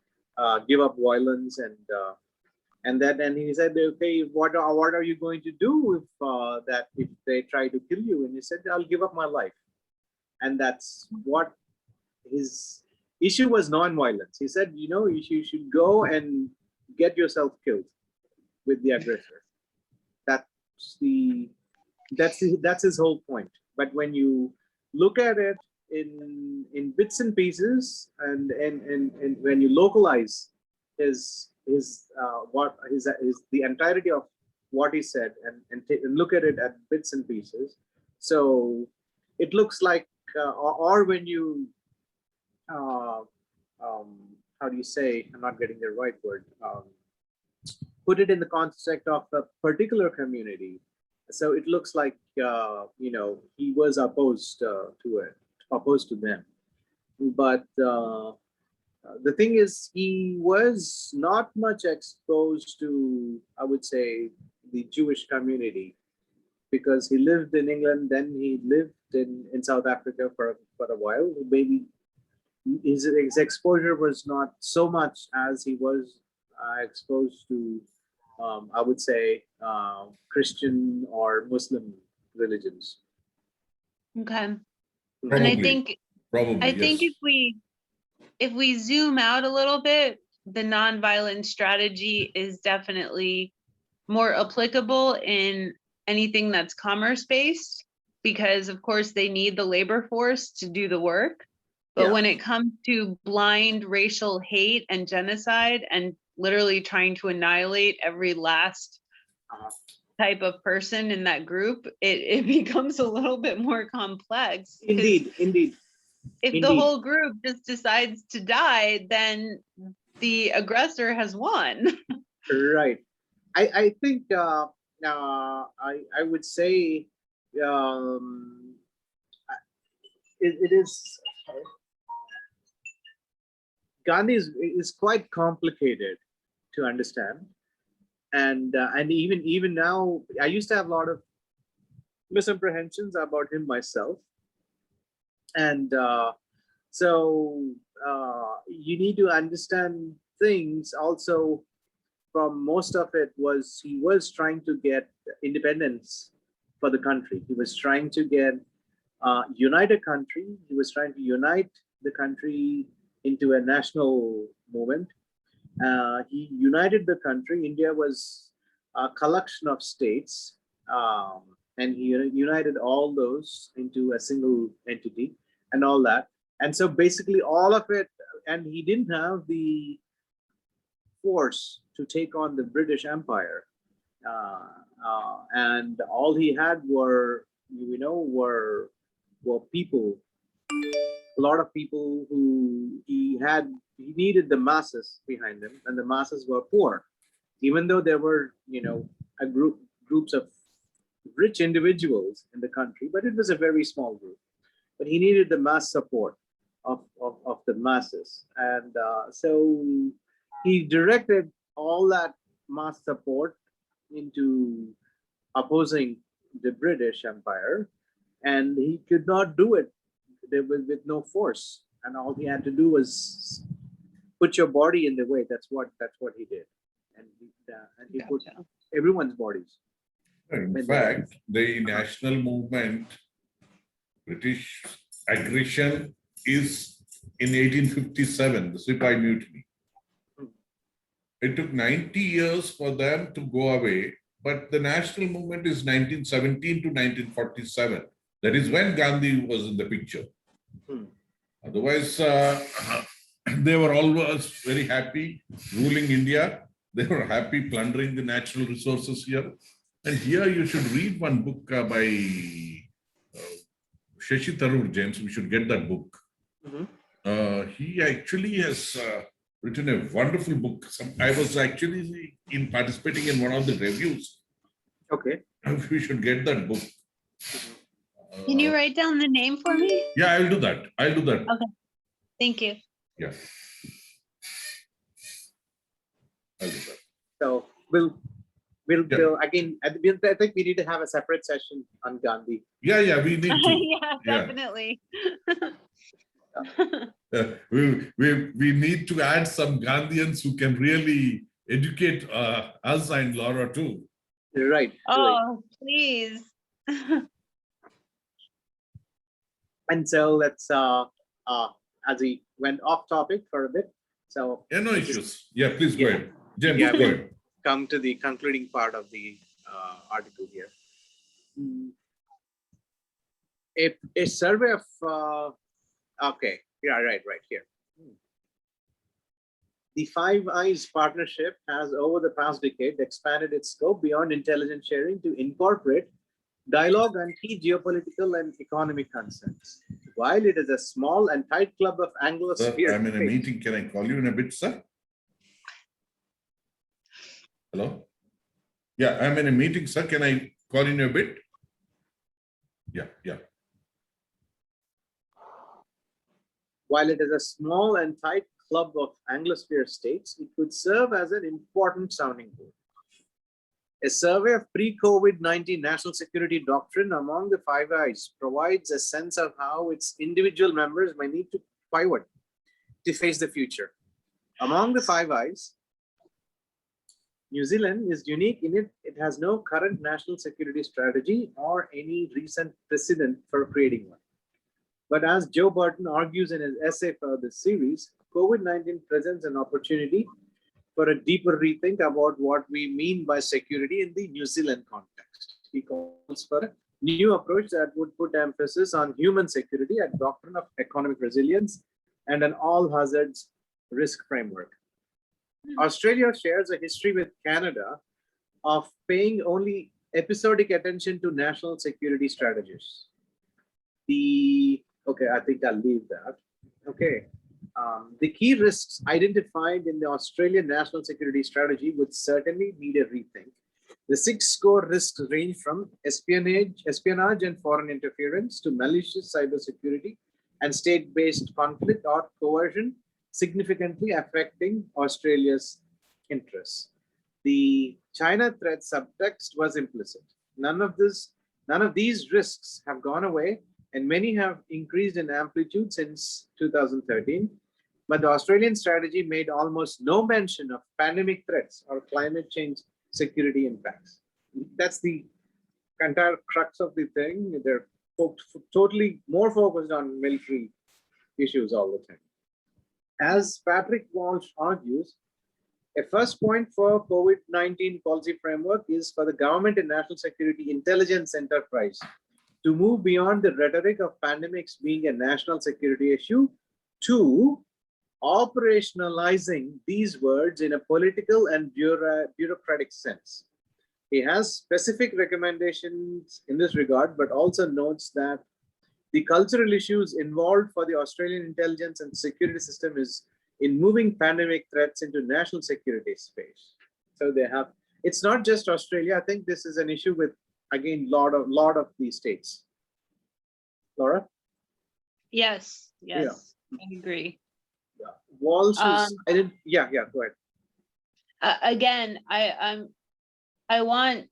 Speaker 3: give up violence, and he said, okay, what are you going to do if they try to kill you? And he said, I'll give up my life. And that's what his issue was, non-violence. He said, you should go and get yourself killed with the aggressor. That's his whole point. But when you look at it in bits and pieces, and when you localize the entirety of what he said, and look at it at bits and pieces, so it looks like, or when you how do you say? I'm not getting the right word. Put it in the context of a particular community. So it looks like he was opposed to them. But the thing is, he was not much exposed to, I would say, the Jewish community, because he lived in England, then he lived in South Africa for a while. Maybe his exposure was not so much as he was exposed to, I would say, Christian or Muslim religions.
Speaker 1: okay.
Speaker 2: Probably.
Speaker 1: And I think
Speaker 2: Yes.
Speaker 1: if we zoom out a little bit, the nonviolent strategy is definitely more applicable in anything that's commerce based, because of course they need the labor force to do the work. But
Speaker 3: Yeah.
Speaker 1: when it comes to blind racial hate and genocide and literally trying to annihilate every last type of person in that group, it becomes a little bit more complex.
Speaker 3: Indeed.
Speaker 1: If the whole group just decides to die, then the aggressor has won.
Speaker 3: Right. I think I would say it is, Gandhi is quite complicated to understand, and even now, I used to have a lot of misapprehensions about him myself, and so you need to understand things also. From most of it was, he was trying to get independence for the country. He was trying to get united country. He was trying to unite the country into a national movement. He united the country. India was a collection of states, and he united all those into a single entity and all that. And so basically all of it, and he didn't have the force to take on the British Empire, and all he had were people, a lot of people who he needed the masses behind him, and the masses were poor, even though there were groups of rich individuals in the country, but it was a very small group. But he needed the mass support of the masses, and so he directed all that mass support into opposing the British Empire, and he could not do it with no force. And all he had to do was put your body in the way. That's what he did. and he put
Speaker 1: Gotcha.
Speaker 3: everyone's bodies.
Speaker 2: In fact, the national movement, British aggression is in 1857, the Sepoy Mutiny. It took 90 years for them to go away, but the national movement is 1917 to 1947. That is when Gandhi was in the picture. Otherwise, they were always very happy ruling India. They were happy plundering the natural resources here. And here you should read one book by Shashi Tharoor, James. We should get that book. He actually has written a wonderful book. I was actually participating in one of the reviews.
Speaker 3: Okay.
Speaker 2: We should get that book.
Speaker 1: Can you write down the name for me?
Speaker 2: Yeah, I'll do that. I'll do that.
Speaker 1: Okay. Thank you.
Speaker 2: Yeah. I'll do that.
Speaker 3: So we'll
Speaker 2: Yeah.
Speaker 3: go again. I think we need to have a separate session on Gandhi.
Speaker 2: Yeah, we need to.
Speaker 1: Yeah, definitely.
Speaker 2: We need to add some Gandhians who can really educate us and Laura too.
Speaker 3: Right.
Speaker 1: Oh, please.
Speaker 3: And so let's as we went off topic for a bit. So
Speaker 2: Yeah, no issues. Yeah, please go ahead. James,
Speaker 3: Yeah,
Speaker 2: go ahead.
Speaker 3: come to the concluding part of the article here. A survey of okay, yeah, right here. The Five Eyes partnership has over the past decade expanded its scope beyond intelligence sharing to incorporate dialogue on key geopolitical and economic concerns. While it is a small and tight club of
Speaker 2: Sir,
Speaker 3: Anglosphere
Speaker 2: I'm in a
Speaker 3: states-
Speaker 2: meeting. Can I call you in a bit, sir? Hello? Yeah, I'm in a meeting, sir. Can I call in a bit? Yeah.
Speaker 3: While it is a small and tight club of Anglosphere states, it could serve as an important sounding board. A survey of pre-COVID-19 national security doctrine among the Five Eyes provides a sense of how its individual members may need to pivot to face the future. Among the Five Eyes, New Zealand is unique in it has no current national security strategy or any recent precedent for creating one. But as Joe Burton argues in his essay for this series, COVID-19 presents an opportunity for a deeper rethink about what we mean by security in the New Zealand context. He calls for a new approach that would put emphasis on human security, a doctrine of economic resilience, and an all hazards risk framework. Australia shares a history with Canada of paying only episodic attention to national security strategies. Okay, I think I'll leave that. Okay. The key risks identified in the Australian national security strategy would certainly need a rethink. The 6 core risks range from espionage and foreign interference to malicious cybersecurity and state-based conflict or coercion, significantly affecting Australia's interests. The China threat subtext was implicit. None of these risks have gone away, and many have increased in amplitude since 2013. But the Australian strategy made almost no mention of pandemic threats or climate change security impacts. That's the entire crux of the thing. They're totally more focused on military issues all the time. As Patrick Walsh argues, a first point for COVID-19 policy framework is for the government and national security intelligence enterprise to move beyond the rhetoric of pandemics being a national security issue to operationalizing these words in a political and bureaucratic sense. He has specific recommendations in this regard, but also notes that the cultural issues involved for the Australian intelligence and security system is in moving pandemic threats into national security space. So they have, it's not just Australia. I think this is an issue with, again, lot of these states. Laura?
Speaker 1: Yes, I agree.
Speaker 3: Yeah. Walsh is, go ahead.
Speaker 1: Again, I want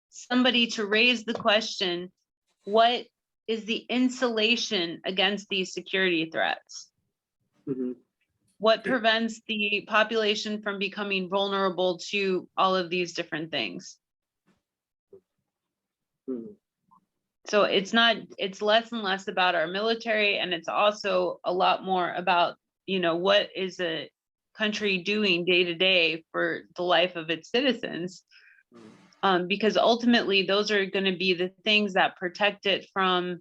Speaker 1: somebody to raise the question, what is the insulation against these security threats? what
Speaker 2: Okay.
Speaker 1: prevents the population from becoming vulnerable to all of these different things? So it's less and less about our military, and it's also a lot more about, what is a country doing day to day for the life of its citizens. Because ultimately those are going to be the things that protect it from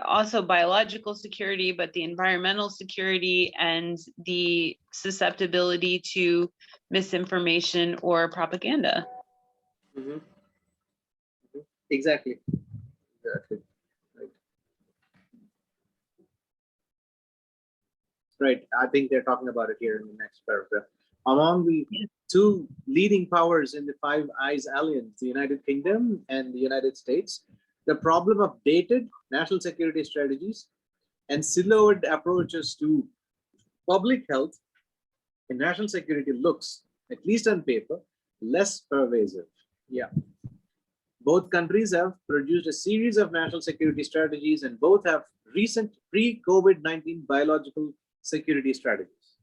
Speaker 1: also biological security, but the environmental security and the susceptibility to misinformation or propaganda.
Speaker 3: Exactly. Exactly. Right. I think they're talking about it here in the next paragraph. Among the two leading powers in the Five Eyes Alliance, the United Kingdom and the United States, the problem of dated national security strategies and siloed approaches to public health and national security looks, at least on paper, less pervasive. Yeah. Both countries have produced a series of national security strategies, and both have recent pre-COVID-19 biological security strategies,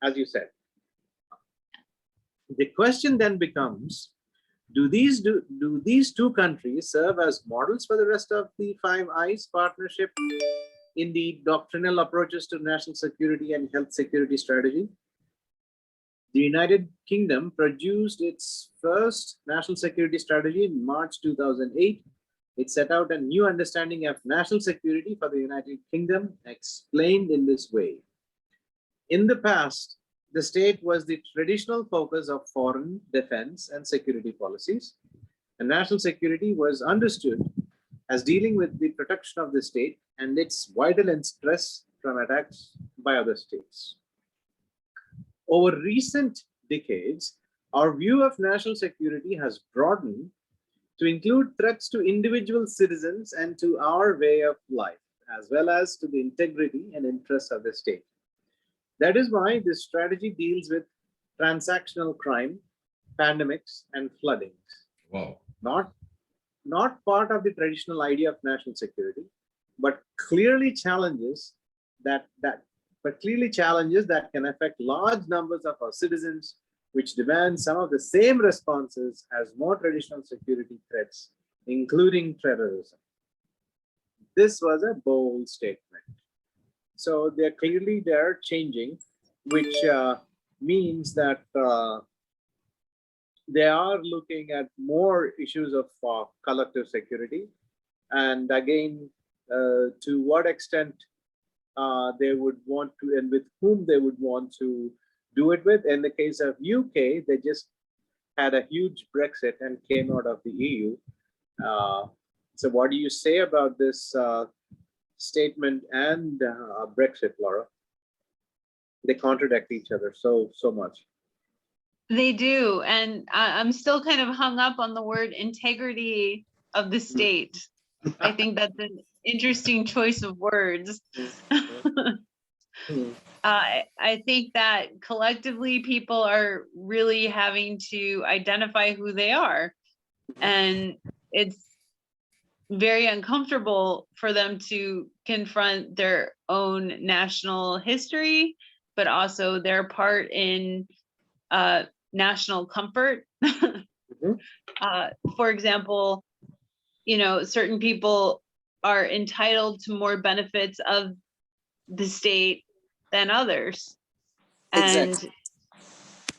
Speaker 3: as you said. The question then becomes, do these two countries serve as models for the rest of the Five Eyes partnership in the doctrinal approaches to national security and health security strategy? The United Kingdom produced its first national security strategy in March 2008. It set out a new understanding of national security for the United Kingdom, explained in this way. In the past, the state was the traditional focus of foreign, defense, and security policies, and national security was understood as dealing with the protection of the state and its vital interests from attacks by other states. Over recent decades, our view of national security has broadened to include threats to individual citizens and to our way of life, as well as to the integrity and interests of the state. That is why this strategy deals with transactional crime, pandemics, and floodings.
Speaker 2: Wow.
Speaker 3: Not part of the traditional idea of national security, but clearly challenges that can affect large numbers of our citizens, which demand some of the same responses as more traditional security threats, including terrorism. This was a bold statement. So they're changing, which means that they are looking at more issues of collective security, and again, to what extent they would want to, and with whom they would want to do it with. In the case of UK, they just had a huge Brexit and came out of the EU. So what do you say about this statement and Brexit, Laura? They contradict each other so much.
Speaker 1: They do, and I'm still kind of hung up on the word integrity of the state. I think that's an interesting choice of words. I think that collectively people are really having to identify who they are, and it's very uncomfortable for them to confront their own national history, but also their part in national comfort. For example, certain people are entitled to more benefits of the state than others.
Speaker 3: Exactly.
Speaker 1: And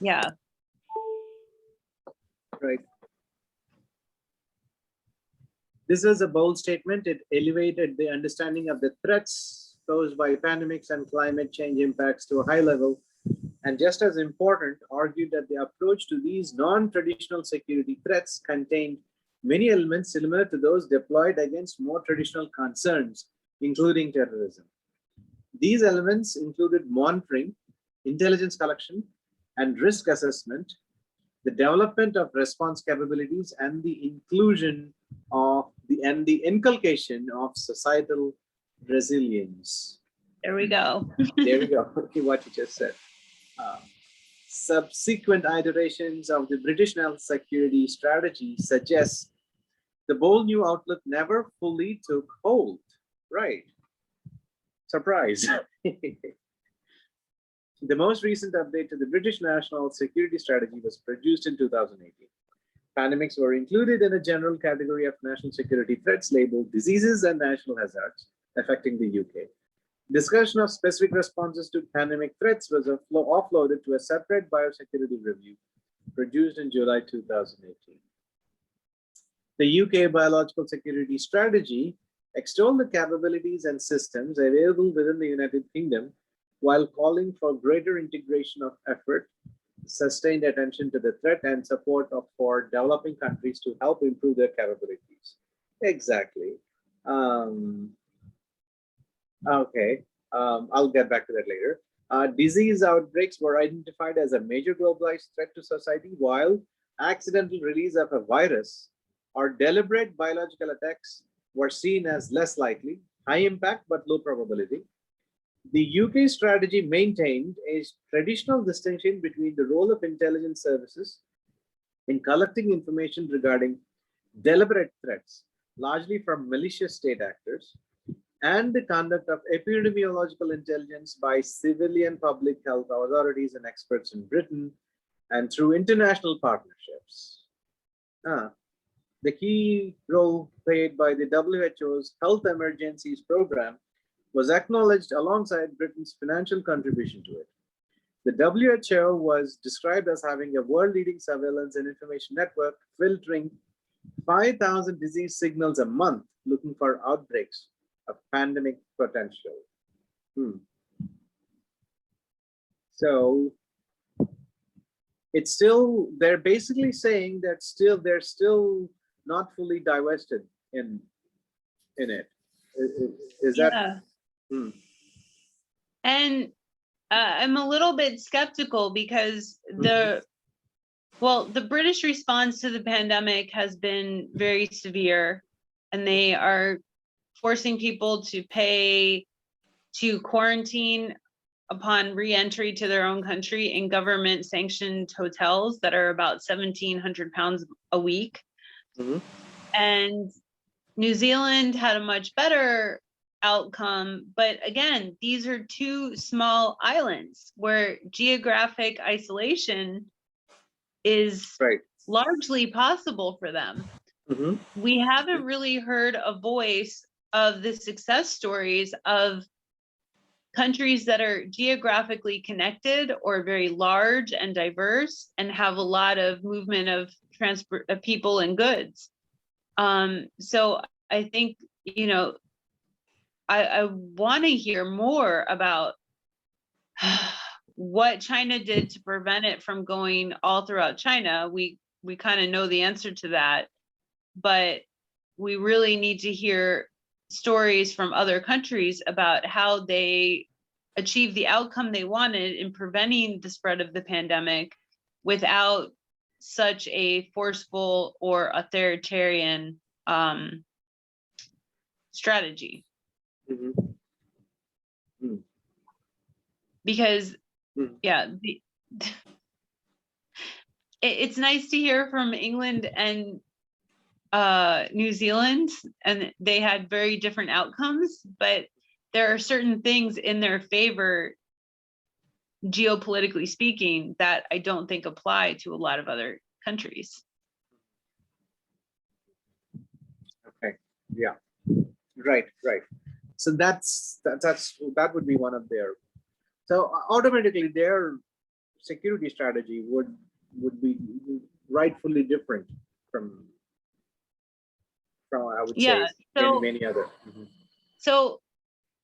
Speaker 1: yeah.
Speaker 3: Right. This was a bold statement. It elevated the understanding of the threats posed by pandemics and climate change impacts to a high level, and just as important, argued that the approach to these non-traditional security threats contained many elements similar to those deployed against more traditional concerns, including terrorism. These elements included monitoring, intelligence collection, and risk assessment, the development of response capabilities, and the inclusion of the inculcation of societal resilience.
Speaker 1: There we go.
Speaker 3: There we go. Okay, what you just said. Subsequent iterations of the British national security strategy suggest the bold new outlook never fully took hold. Right. Surprise. The most recent update to the British National Security Strategy was produced in 2018. Pandemics were included in a general category of national security threats labeled diseases and national hazards affecting the UK. Discussion of specific responses to pandemic threats was offloaded to a separate biosecurity review produced in July 2018. The UK Biological Security Strategy extolled the capabilities and systems available within the United Kingdom while calling for greater integration of effort, sustained attention to the threat, and support for developing countries to help improve their capabilities. Exactly. Okay, I'll get back to that later. Disease outbreaks were identified as a major globalized threat to society, while accidental release of a virus or deliberate biological attacks were seen as less likely, high impact, but low probability. The UK strategy maintained a traditional distinction between the role of intelligence services in collecting information regarding deliberate threats, largely from malicious state actors, and the conduct of epidemiological intelligence by civilian public health authorities and experts in Britain and through international partnerships. The key role played by the WHO's Health Emergencies Program was acknowledged alongside Britain's financial contribution to it. The WHO was described as having a world-leading surveillance and information network filtering 5,000 disease signals a month, looking for outbreaks of pandemic potential. So it's still, they're basically saying that they're still not fully divested in it. Is that?
Speaker 1: Yeah. And I'm a little bit skeptical because the British response to the pandemic has been very severe, and they are forcing people to pay to quarantine upon re-entry to their own country in government sanctioned hotels that are about £1,700 a week. And New Zealand had a much better outcome, but again, these are two small islands where geographic isolation is largely possible for them. We haven't really heard a voice of the success stories of countries that are geographically connected or very large and diverse and have a lot of movement of transport of people and goods. So I think, you know, I want to hear more about what China did to prevent it from going all throughout China. We kind of know the answer to that, but we really need to hear stories from other countries about how they achieved the outcome they wanted in preventing the spread of the pandemic without such a forceful or authoritarian strategy. Because yeah, it's nice to hear from England and New Zealand, and they had very different outcomes, but there are certain things in their favor, geopolitically speaking, that I don't think apply to a lot of other countries.
Speaker 3: Okay, yeah, right. So that would be one of their. So automatically their security strategy would be rightfully different from I would say many other.
Speaker 1: So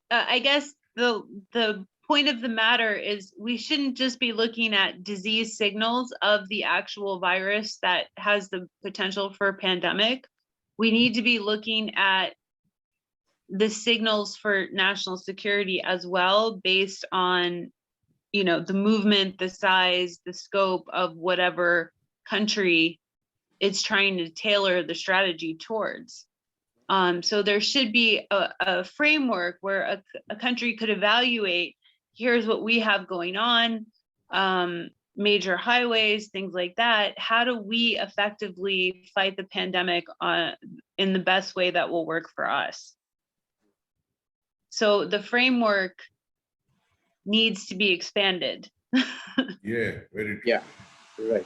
Speaker 1: I guess the point of the matter is we shouldn't just be looking at disease signals of the actual virus that has the potential for a pandemic. We need to be looking at the signals for national security as well, based on, you know, the movement, the size, the scope of whatever country it's trying to tailor the strategy towards. So there should be a framework where a country could evaluate, here's what we have going on, major highways, things like that. How do we effectively fight the pandemic in the best way that will work for us? So the framework needs to be expanded.
Speaker 2: Yeah, very true.
Speaker 3: Yeah, right.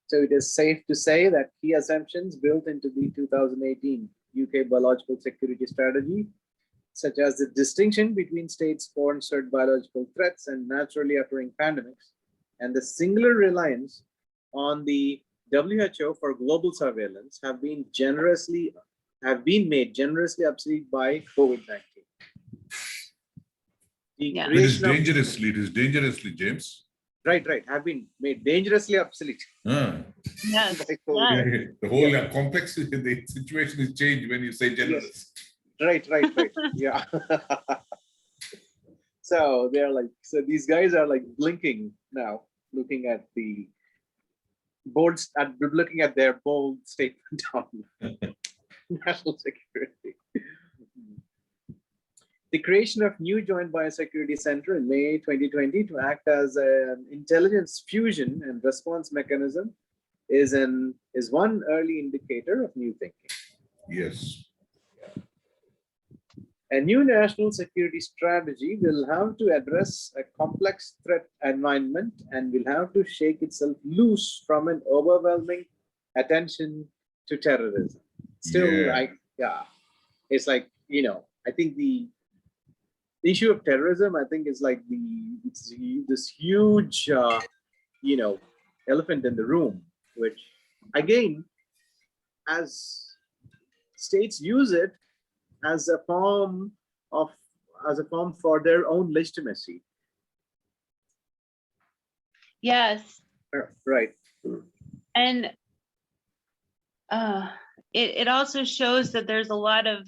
Speaker 3: So it is safe to say that key assumptions built into the 2018 UK biological security strategy, such as the distinction between state-sponsored biological threats and naturally occurring pandemics, and the singular reliance on the WHO for global surveillance, have been made generously obsolete by COVID-19.
Speaker 1: Yeah.
Speaker 2: It is dangerously, James.
Speaker 3: Right, have been made dangerously obsolete.
Speaker 1: Yes.
Speaker 3: by COVID.
Speaker 1: Yes.
Speaker 2: The whole complexity, the situation is changed when you say generous.
Speaker 3: Right. Yeah. So they're like, so these guys are like blinking now, looking at the boards, looking at their bold statement on national security. The creation of new Joint Biosecurity Center in May 2020 to act as an intelligence fusion and response mechanism is one early indicator of new thinking.
Speaker 2: Yes.
Speaker 3: A new national security strategy will have to address a complex threat environment and will have to shake itself loose from an overwhelming attention to terrorism. Still, it's like, I think the issue of terrorism, I think, is like this huge, elephant in the room, which again, as states use it as a form for their own legitimacy.
Speaker 1: Yes.
Speaker 3: Right.
Speaker 1: And it also shows that there's a lot of,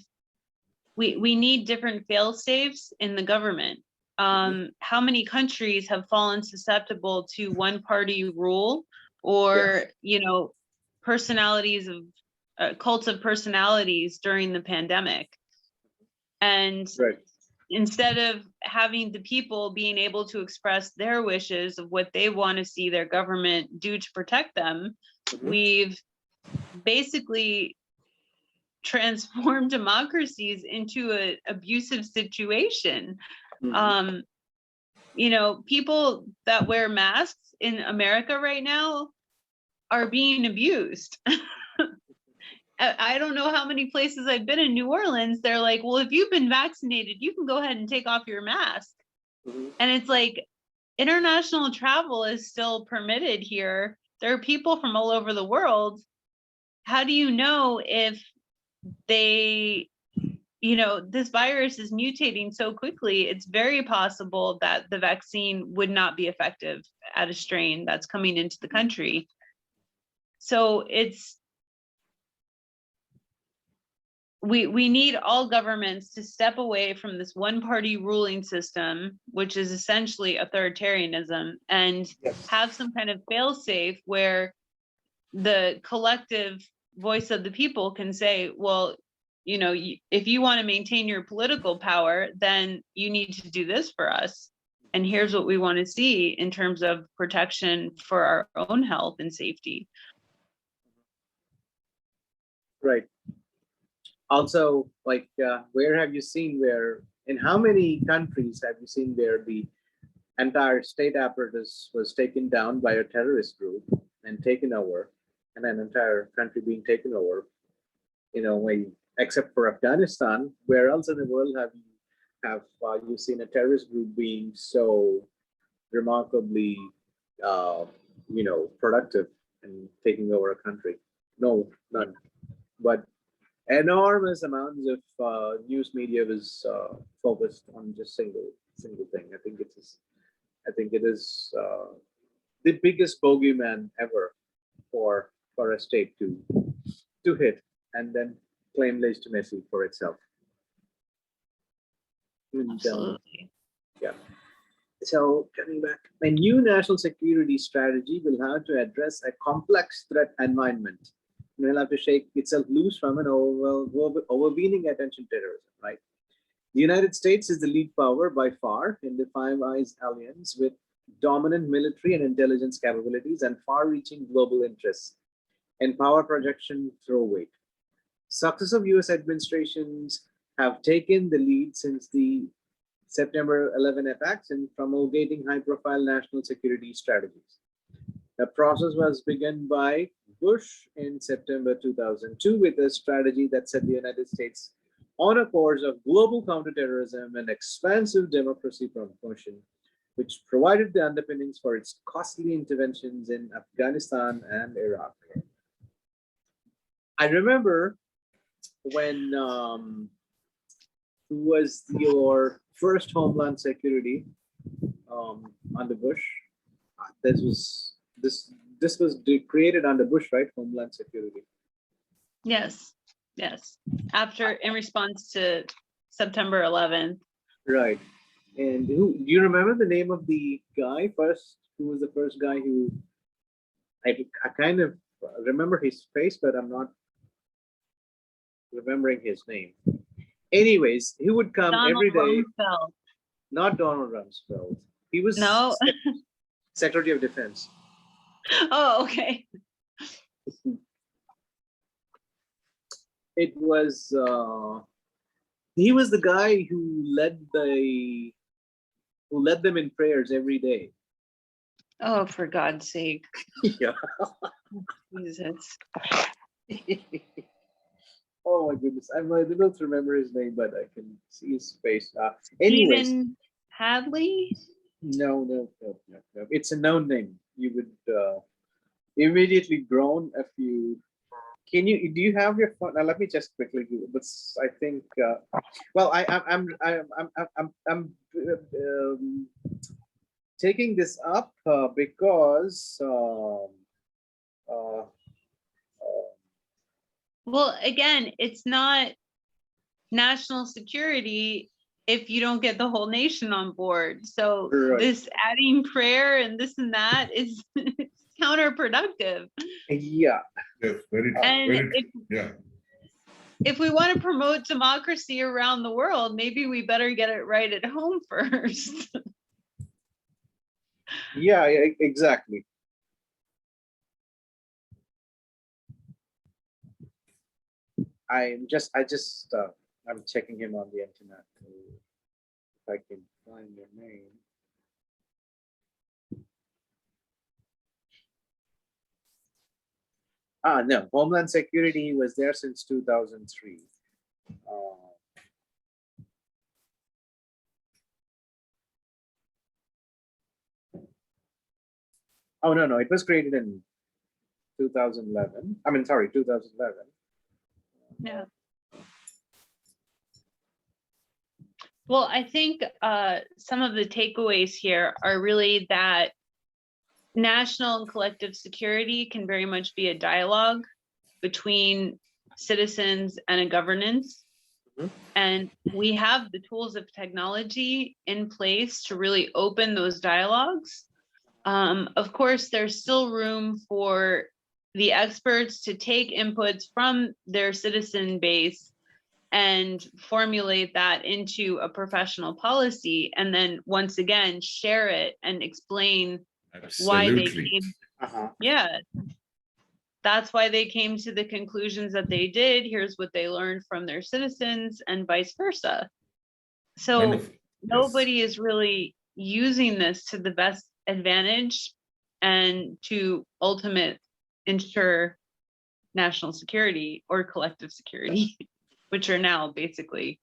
Speaker 1: we need different fail safes in the government. How many countries have fallen susceptible to one party rule, or, personalities of cults of personalities during the pandemic? And instead of having the people being able to express their wishes of what they want to see their government do to protect them, we've basically transformed democracies into an abusive situation. People that wear masks in America right now are being abused. I don't know how many places I've been in New Orleans. They're like, well, if you've been vaccinated, you can go ahead and take off your mask. And it's like, international travel is still permitted here. There are people from all over the world. How do you know if they, this virus is mutating so quickly? It's very possible that the vaccine would not be effective at a strain that's coming into the country. So we need all governments to step away from this one party ruling system, which is essentially authoritarianism, and have some kind of fail safe where the collective voice of the people can say, well, if you want to maintain your political power, then you need to do this for us. And here's what we want to see in terms of protection for our own health and safety.
Speaker 3: Right. Also, like, where have you seen in how many countries have you seen where the entire state apparatus was taken down by a terrorist group and taken over, and an entire country being taken over, except for Afghanistan? Where else in the world have you seen a terrorist group being so remarkably, productive and taking over a country? No, none. But enormous amounts of news media was focused on just single thing. I think it is the biggest bogeyman ever for a state to hit and then claim legitimacy for itself.
Speaker 1: Absolutely.
Speaker 3: So coming back, a new national security strategy will have to address a complex threat environment. It will have to shake itself loose from an overweening attention to terrorism, right? The United States is the lead power by far in the Five Eyes Alliance, with dominant military and intelligence capabilities and far-reaching global interests and power projection through weight. successive US administrations have taken the lead since the September 11 attacks in promulgating high-profile national security strategies. The process was begun by Bush in September 2002 with a strategy that set the United States on a course of global counterterrorism and expansive democracy promotion, which provided the underpinnings for its costly interventions in Afghanistan and Iraq. I remember when who was your first Homeland Security under Bush? This was created under Bush, right? Homeland Security.
Speaker 1: Yes, yes. After, in response to September 11th.
Speaker 3: Right. And who do you remember the name of the guy first? Who was the first guy who I kind of remember his face, but I'm not remembering his name. Anyways, he would come
Speaker 1: Donald
Speaker 3: every day.
Speaker 1: Rumsfeld.
Speaker 3: Not Donald Rumsfeld. He was
Speaker 1: No.
Speaker 3: Secretary of Defense.
Speaker 1: Oh, okay.
Speaker 3: It was he was the guy who led them in prayers every day.
Speaker 1: Oh, for God's sake.
Speaker 3: Yeah.
Speaker 1: Jesus.
Speaker 3: Oh my goodness, I'm unable to remember his name, but I can see his face. Anyways,
Speaker 1: Stephen Hadley?
Speaker 3: no. It's a known name. You would immediately groan if you. Do you have your phone? Now, let me just quickly do it. But I think. Well, I'm taking this up because.
Speaker 1: Well, again, it's not national security if you don't get the whole nation on board. So
Speaker 3: Right.
Speaker 1: this adding prayer and this and that is it's counterproductive.
Speaker 3: Yeah.
Speaker 2: Yes, very true.
Speaker 1: And
Speaker 2: Very true. Yeah.
Speaker 1: if we want to promote democracy around the world, maybe we better get it right at home first.
Speaker 3: Yeah. Exactly. I'm checking him on the internet if I can find your name. No, Homeland Security was there since 2003. Oh no, it was created in 2011. I mean, sorry, 2011.
Speaker 1: Yeah. Well, I think some of the takeaways here are really that national and collective security can very much be a dialogue between citizens and a governance.
Speaker 3: Mhm.
Speaker 1: And we have the tools of technology in place to really open those dialogues. Of course, there's still room for the experts to take inputs from their citizen base and formulate that into a professional policy, and then once again share it and explain why they
Speaker 2: Absolutely.
Speaker 1: came.
Speaker 3: Uh-huh.
Speaker 1: Yeah, that's why they came to the conclusions that they did. Here's what they learned from their citizens, and vice versa. So
Speaker 2: Wonderful. Yes.
Speaker 1: nobody is really using this to the best advantage and to ultimate ensure national security or collective security, which are now basically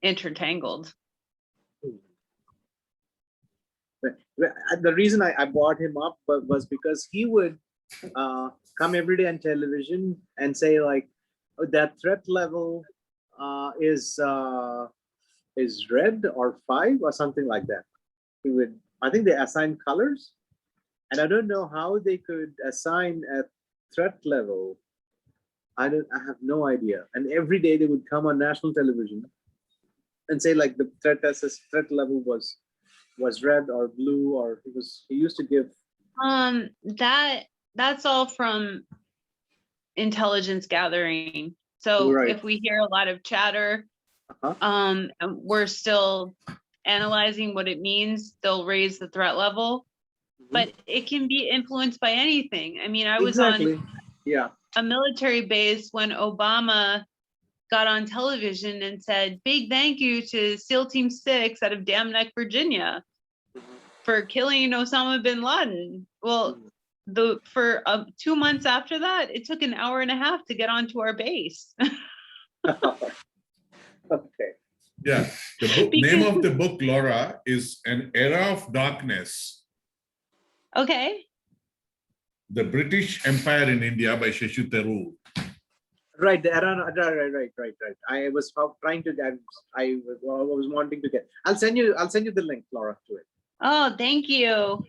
Speaker 1: intertangled.
Speaker 3: The reason I brought him up was because he would come every day on television and say like, oh, that threat level is red or 5 or something like that. He would, I think they assign colors, and I don't know how they could assign a threat level. I have no idea. And every day they would come on national television and say like the threat level was red or blue, or he used to give.
Speaker 1: That's all from intelligence gathering. So
Speaker 3: Right.
Speaker 1: if we hear a lot of chatter, and we're still analyzing what it means, they'll raise the threat level. But it can be influenced by anything. I mean, I was
Speaker 3: exactly.
Speaker 1: on
Speaker 3: Yeah.
Speaker 1: a military base when Obama got on television and said, big thank you to SEAL Team 6 out of Dam Neck, Virginia for killing Osama bin Laden. Well, for 2 months after that, it took an hour and a half to get onto our base.
Speaker 3: Okay.
Speaker 2: Yeah, the book, name of the book, Laura, is An Era of Darkness,
Speaker 1: Okay.
Speaker 2: The British Empire in India by Shashi Tharoor.
Speaker 3: Right, right. I was trying to get, I was wanting to get, I'll send you the link, Laura, to it.
Speaker 1: Oh, thank you.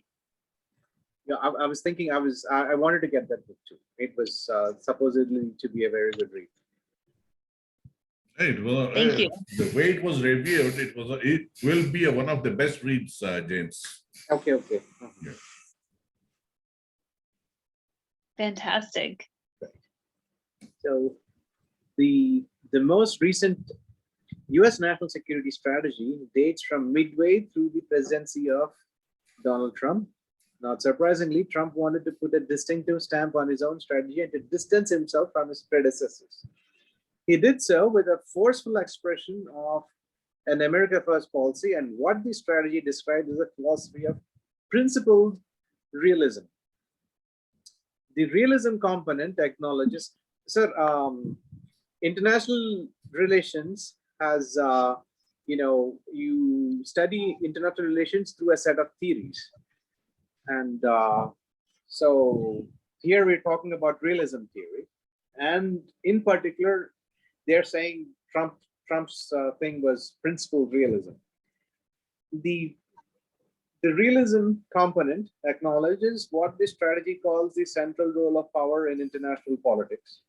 Speaker 3: Yeah, I was thinking, I wanted to get that book too. It was supposedly to be a very good read.
Speaker 2: Right, well,
Speaker 1: Thank you.
Speaker 2: the way it was reviewed, it will be one of the best reads, James.
Speaker 3: Okay.
Speaker 2: Yeah.
Speaker 1: Fantastic.
Speaker 3: So the most recent US national security strategy dates from midway through the presidency of Donald Trump. Not surprisingly, Trump wanted to put a distinctive stamp on his own strategy and to distance himself from his predecessors. He did so with a forceful expression of an America First policy and what the strategy described as a philosophy of principled realism. The realism component acknowledges, sir, international relations has, you study international relations through a set of theories. And so here we're talking about realism theory. And in particular, they're saying Trump's thing was principled realism. The realism component acknowledges what the strategy calls the central role of power in international politics.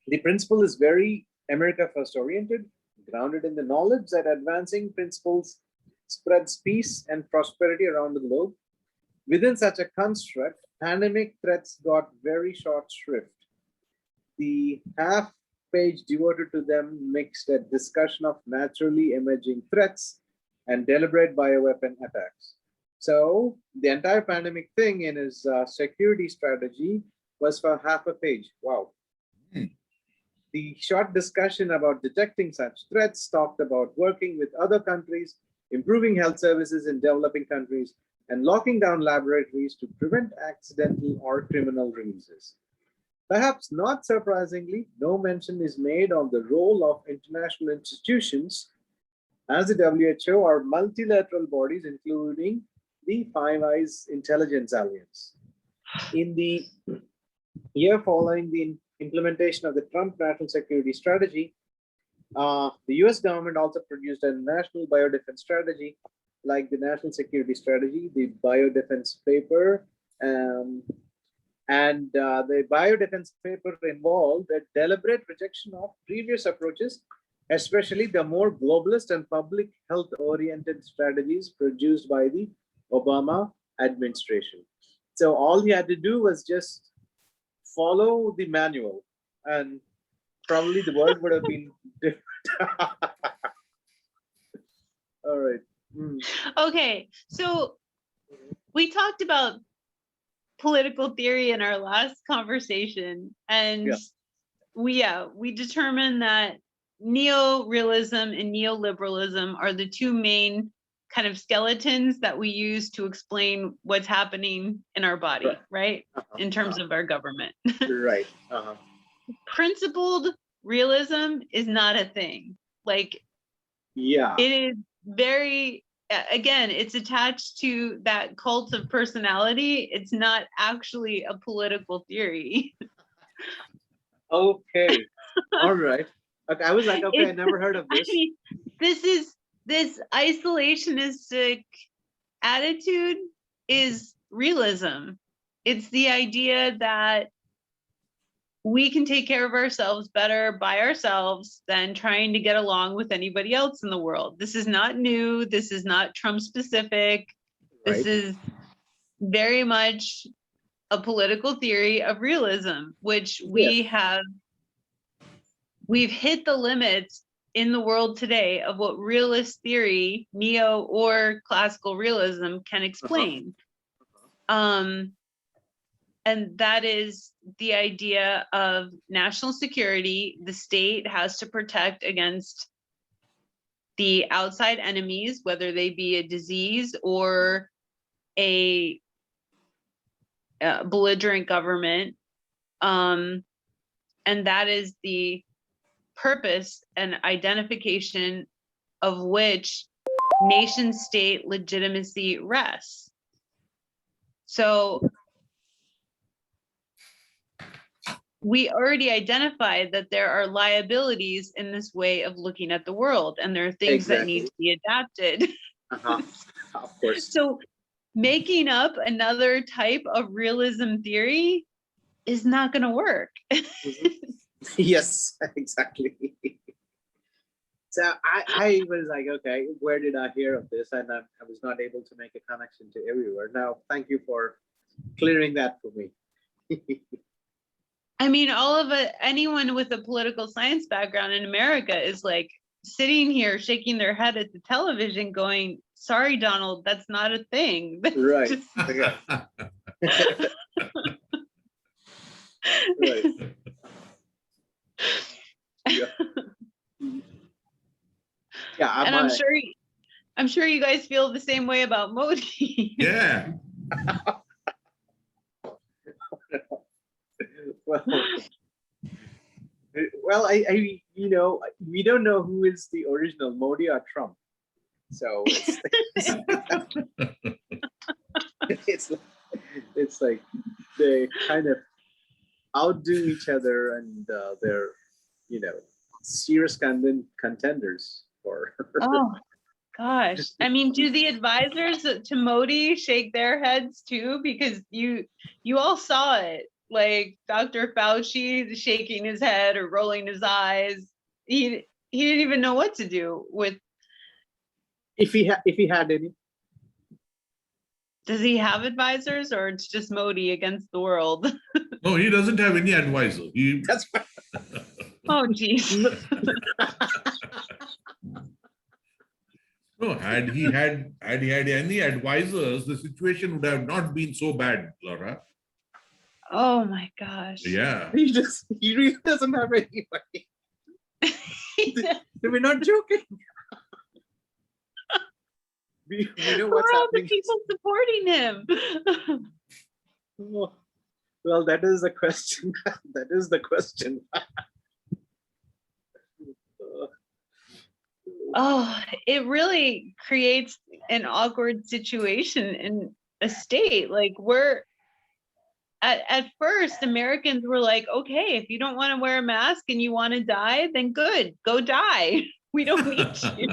Speaker 3: The principle is very America First oriented, grounded in the knowledge that advancing principles spreads peace and prosperity around the globe. Within such a construct, pandemic threats got very short shrift. The half-page devoted to them mixed a discussion of naturally emerging threats and deliberate bioweapon attacks. So the entire pandemic thing in his security strategy was for half a page. Wow. The short discussion about detecting such threats talked about working with other countries, improving health services in developing countries, and locking down laboratories to prevent accidental or criminal releases. Perhaps not surprisingly, no mention is made on the role of international institutions as the WHO or multilateral bodies, including the Five Eyes Intelligence Alliance. In the year following the implementation of the Trump national security strategy, the US government also produced a national biodefense strategy, like the national security strategy, the biodefense paper, and the biodefense paper involved a deliberate rejection of previous approaches, especially the more globalist and public health oriented strategies produced by the Obama administration. So all he had to do was just follow the manual, and probably the world would have been different. All right.
Speaker 1: Okay, so we talked about political theory in our last conversation, and we determined that neo-realism and neoliberalism are the two main kind of skeletons that we use to explain what's happening in our body, right? In terms of our government.
Speaker 3: Right.
Speaker 1: Principled realism is not a thing. Like,
Speaker 3: yeah,
Speaker 1: it is very, again, it's attached to that cult of personality. It's not actually a political theory.
Speaker 3: Okay. All right. Okay, I was like, okay, I never heard of this.
Speaker 1: I mean, this isolationistic attitude is realism. It's the idea that we can take care of ourselves better by ourselves than trying to get along with anybody else in the world. This is not new. This is not Trump specific. This is very much a political theory of realism, which we've hit the limits in the world today of what realist theory, neo or classical realism, can explain. And that is the idea of national security. The state has to protect against the outside enemies, whether they be a disease or a belligerent government. And that is the purpose and identification of which nation state legitimacy rests. So we already identified that there are liabilities in this way of looking at the world, and there are things that need to be adapted.
Speaker 3: Of course.
Speaker 1: So making up another type of realism theory is not going to work.
Speaker 3: Yes, exactly. So I was like, okay, where did I hear of this? And I was not able to make a connection to everywhere. Now, thank you for clearing that for me.
Speaker 1: I mean, anyone with a political science background in America is like sitting here shaking their head at the television going, sorry, Donald, that's not a thing.
Speaker 3: Right. Okay. Right. Yeah. Yeah,
Speaker 1: And I'm sure you guys feel the same way about Modi.
Speaker 2: Yeah.
Speaker 3: Well, I we don't know who is the original, Modi or Trump. So it's like they kind of outdo each other, and they're serious contenders for.
Speaker 1: Oh gosh, I mean, do the advisors to Modi shake their heads too? Because you all saw it, like Dr. Fauci shaking his head or rolling his eyes. He didn't even know what to do with.
Speaker 3: If he had any.
Speaker 1: Does he have advisors, or it's just Modi against the world?
Speaker 2: No, he doesn't have any advisor.
Speaker 3: That's right.
Speaker 1: Oh geez.
Speaker 2: No, had he had any advisors, the situation would have not been so bad, Laura.
Speaker 1: Oh my gosh.
Speaker 2: Yeah.
Speaker 3: He really doesn't have anybody. We're not joking. We know what's
Speaker 1: Who are all the
Speaker 3: happening.
Speaker 1: people supporting him?
Speaker 3: Oh, well, that is the question. That is the question.
Speaker 1: Oh, it really creates an awkward situation in a state. Like we're at first, Americans were like, okay, if you don't want to wear a mask and you want to die, then good, go die. We don't need you.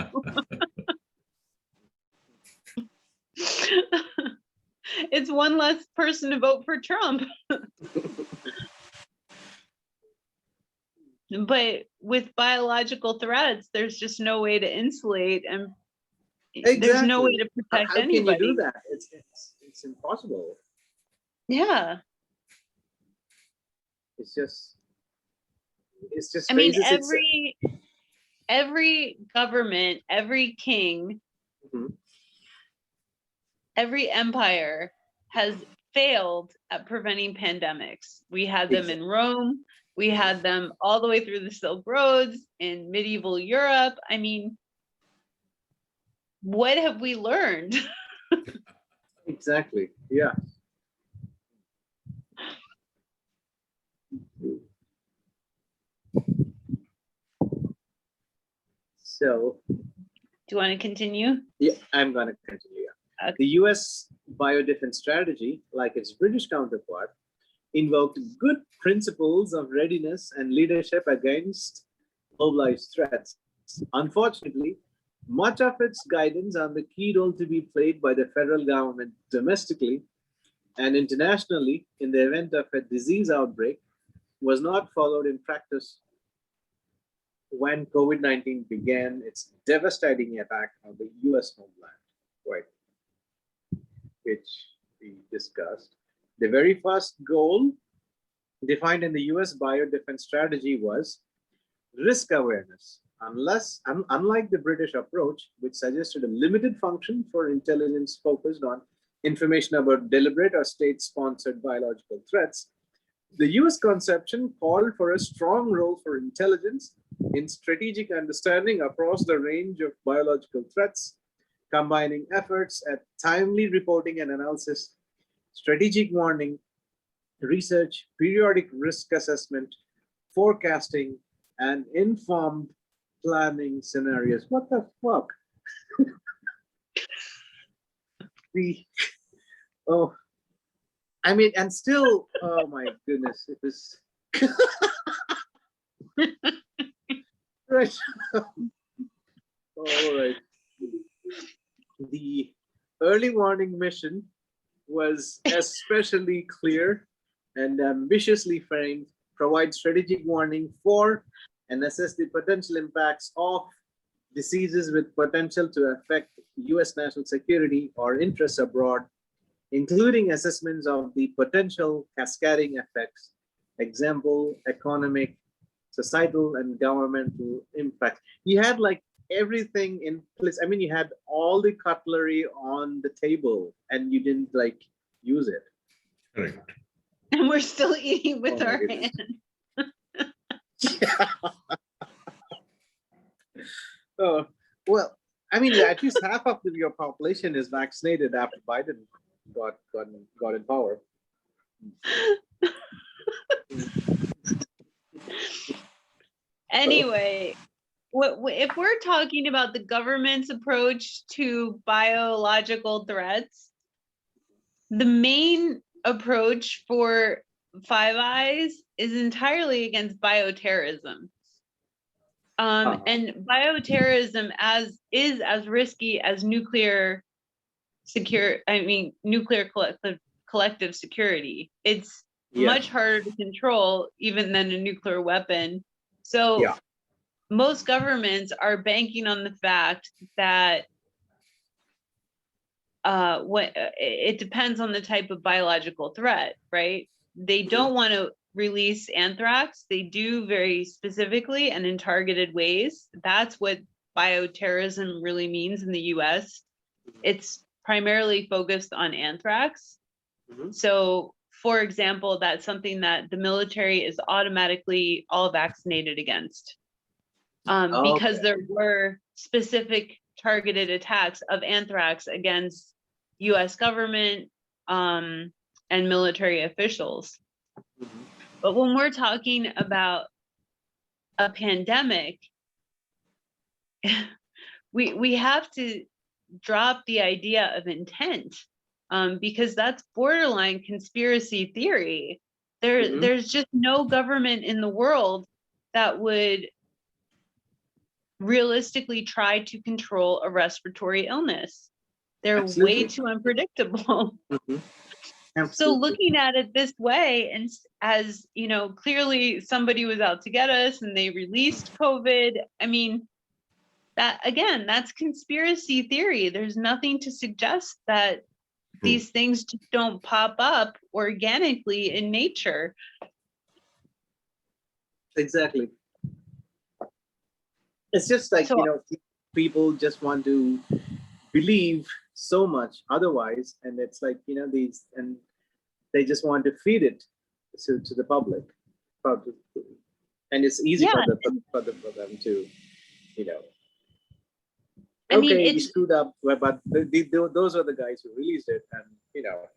Speaker 1: It's one less person to vote for Trump. But with biological threats, there's just no way to insulate, and there's no way to protect anybody.
Speaker 3: How can you do that? It's impossible.
Speaker 1: Yeah.
Speaker 3: It's just.
Speaker 1: I mean, every government, every king, every empire has failed at preventing pandemics. We had them in Rome. We had them all the way through the Silk Roads in medieval Europe. I mean, what have we learned?
Speaker 3: Exactly. Yeah. So.
Speaker 1: Do you want to continue?
Speaker 3: Yeah, I'm going to continue.
Speaker 1: Okay.
Speaker 3: The US biodefense strategy, like its British counterpart, invoked good principles of readiness and leadership against globalized threats. Unfortunately, much of its guidance on the key role to be played by the federal government domestically and internationally in the event of a disease outbreak was not followed in practice when COVID-19 began its devastating attack on the US homeland, right, which we discussed. The very first goal defined in the US biodefense strategy was risk awareness. Unlike the British approach, which suggested a limited function for intelligence focused on information about deliberate or state-sponsored biological threats. The US conception called for a strong role for intelligence in strategic understanding across the range of biological threats, combining efforts at timely reporting and analysis, strategic warning, research, periodic risk assessment, forecasting, and informed planning scenarios. What the fuck? Oh, I mean, and still, oh my goodness, it was right. All right. The early warning mission was especially clear and ambitiously framed, provide strategic warning for and assess the potential impacts of diseases with potential to affect US national security or interests abroad, including assessments of the potential cascading effects, example, economic, societal, and governmental impact. You had like everything in place. I mean, you had all the cutlery on the table and you didn't like use it.
Speaker 2: Correct.
Speaker 1: And we're still eating with
Speaker 3: Oh my
Speaker 1: our
Speaker 3: goodness.
Speaker 1: hands.
Speaker 3: Oh, well, I mean, at least half of your population is vaccinated after Biden got in power.
Speaker 1: Anyway, if we're talking about the government's approach to biological threats, the main approach for Five Eyes is entirely against bioterrorism. And bioterrorism is as risky as nuclear collective security. It's much harder to control even than a nuclear weapon. So most governments are banking on the fact that it depends on the type of biological threat, right? They don't want to release anthrax. They do very specifically and in targeted ways. That's what bioterrorism really means in the US. It's primarily focused on anthrax. So, for example, that's something that the military is automatically all vaccinated against. Because there were specific targeted attacks of anthrax against US government and military officials. But when we're talking about a pandemic, we have to drop the idea of intent, because that's borderline conspiracy theory. There's just no government in the world that would realistically try to control a respiratory illness. They're way too unpredictable. So looking at it this way, and as you know, clearly somebody was out to get us and they released COVID. I mean, that again, that's conspiracy theory. There's nothing to suggest that these things just don't pop up organically in nature.
Speaker 3: Exactly. It's just like,
Speaker 1: So,
Speaker 3: you know, people just want to believe so much otherwise, and it's like, you know, and they just want to feed it to the public, and it's easy for them to, you know.
Speaker 1: I mean,
Speaker 3: okay, you screwed up, but those are the guys who released it, and you know.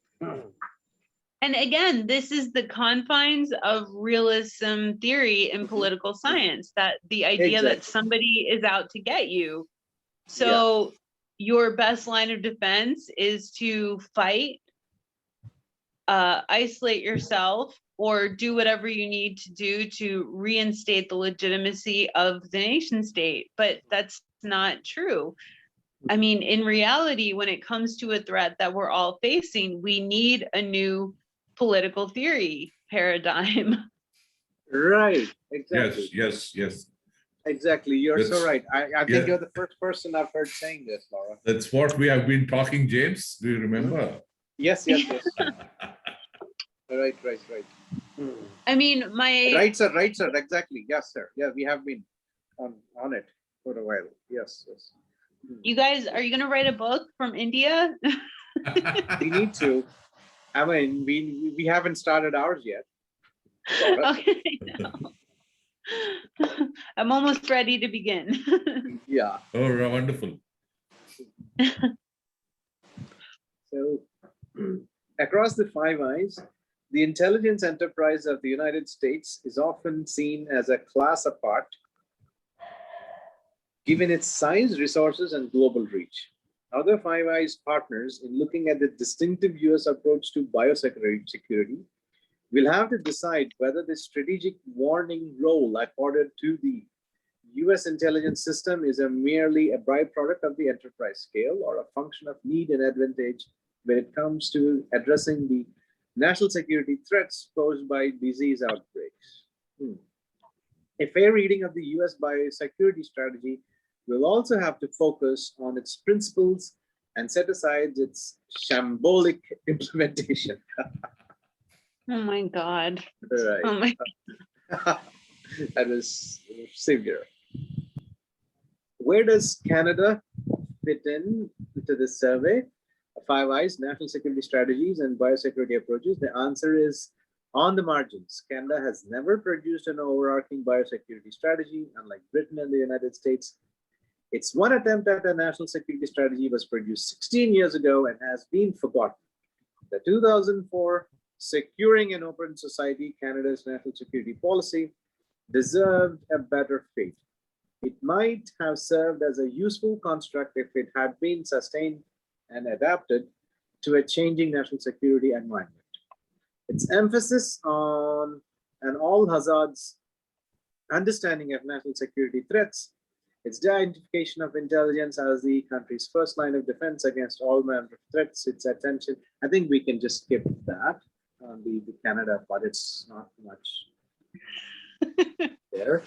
Speaker 1: And again, this is the confines of realism theory in political science, that the idea that somebody is out to get you. So your best line of defense is to fight, isolate yourself, or do whatever you need to do to reinstate the legitimacy of the nation state. But that's not true. I mean, in reality, when it comes to a threat that we're all facing, we need a new political theory paradigm.
Speaker 3: Right, exactly.
Speaker 2: Yes.
Speaker 3: Exactly, you're so right. I think you're the first person I've heard saying this, Laura.
Speaker 2: That's what we have been talking, James. Do you remember?
Speaker 3: Yes. Right.
Speaker 1: I mean, my
Speaker 3: right, sir. Exactly. Yes, sir. Yeah, we have been on it for a while. Yes.
Speaker 1: You guys, are you going to write a book from India?
Speaker 3: We need to. I mean, we haven't started ours yet.
Speaker 1: Okay, no. I'm almost ready to begin.
Speaker 3: Yeah.
Speaker 2: Oh, wonderful.
Speaker 3: So, across the Five Eyes, the intelligence enterprise of the United States is often seen as a class apart, given its size, resources, and global reach. Other Five Eyes partners, in looking at the distinctive US approach to biosecurity, will have to decide whether the strategic warning role accorded to the US intelligence system is merely a byproduct of the enterprise scale or a function of need and advantage when it comes to addressing the national security threats posed by disease outbreaks. A fair reading of the US biosecurity strategy will also have to focus on its principles and set aside its shambolic implementation.
Speaker 1: Oh my God.
Speaker 3: Right.
Speaker 1: Oh my.
Speaker 3: That is severe. Where does Canada fit in to this survey? Five Eyes, National Security Strategies and Biosecurity Approaches. The answer is on the margins. Canada has never produced an overarching biosecurity strategy, unlike Britain and the United States. Its one attempt at a national security strategy was produced 16 years ago and has been forgotten. The 2004 Securing an Open Society, Canada's national security policy, deserved a better fate. It might have served as a useful construct if it had been sustained and adapted to a changing national security environment. Its emphasis on an all hazards understanding of national security threats, its identification of intelligence as the country's first line of defense against all manner of threats, its attention. I think we can just skip that, the Canada part. It's not much there.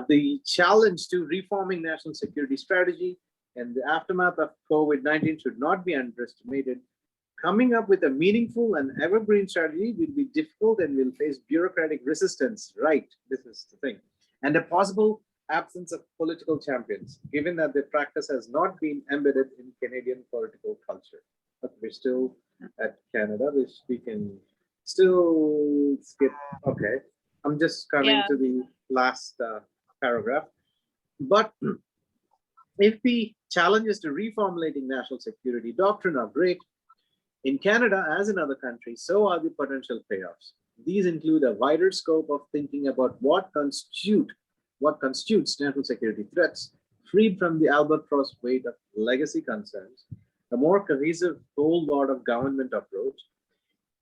Speaker 3: The challenge to reforming national security strategy and the aftermath of COVID-19 should not be underestimated. Coming up with a meaningful and evergreen strategy will be difficult and will face bureaucratic resistance. Right, this is the thing. And a possible absence of political champions, given that the practice has not been embedded in Canadian political culture. But we're still at Canada, which we can still skip. Okay, I'm just coming to the last paragraph. But if the challenge is to reformulating national security doctrine are great, in Canada, as in other countries, so are the potential payoffs. These include a wider scope of thinking about what constitutes national security threats, freed from the albatross weight of legacy concerns, a more cohesive whole lot of government approach,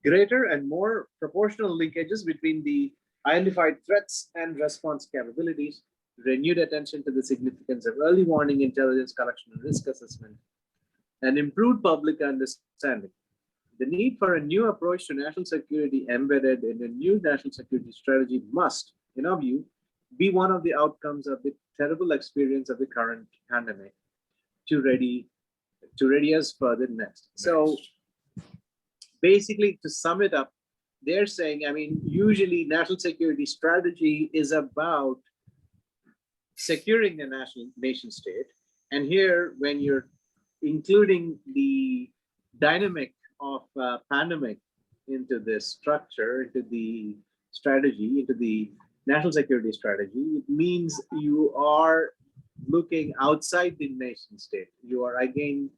Speaker 3: greater and more proportional linkages between the identified threats and response capabilities, renewed attention to the significance of early warning intelligence collection and risk assessment, and improved public understanding. The need for a new approach to national security embedded in a new national security strategy must, in our view, be one of the outcomes of the terrible experience of the current pandemic to ready us for the next. So basically, to sum it up, they're saying, I mean, usually national security strategy is about securing the nation state. And here, when you're including the dynamic of pandemic into this structure, into the strategy, into the national security strategy, it means you are looking outside the nation state. You are again,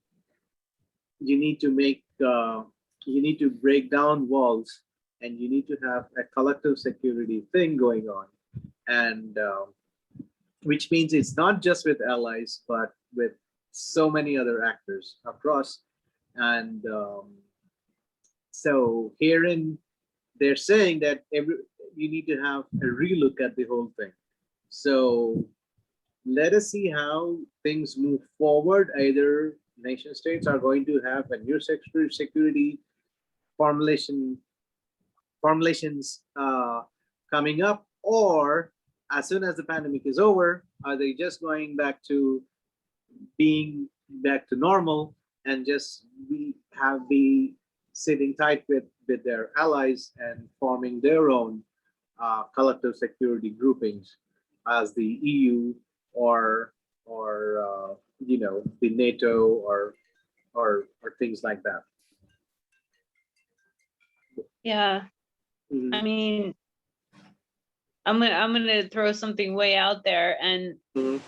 Speaker 3: you need to make, you need to break down walls, and you need to have a collective security thing going on. And which means it's not just with allies, but with so many other actors across. And so herein, they're saying that you need to have a relook at the whole thing. So let us see how things move forward. Either nation states are going to have a new security formulations coming up, or as soon as the pandemic is over, are they just going back to being back to normal and just be sitting tight with their allies and forming their own collective security groupings as the EU or the NATO or things like that.
Speaker 1: Yeah,
Speaker 3: Mhm.
Speaker 1: I mean, I'm gonna throw something way out there, and
Speaker 3: Mhm.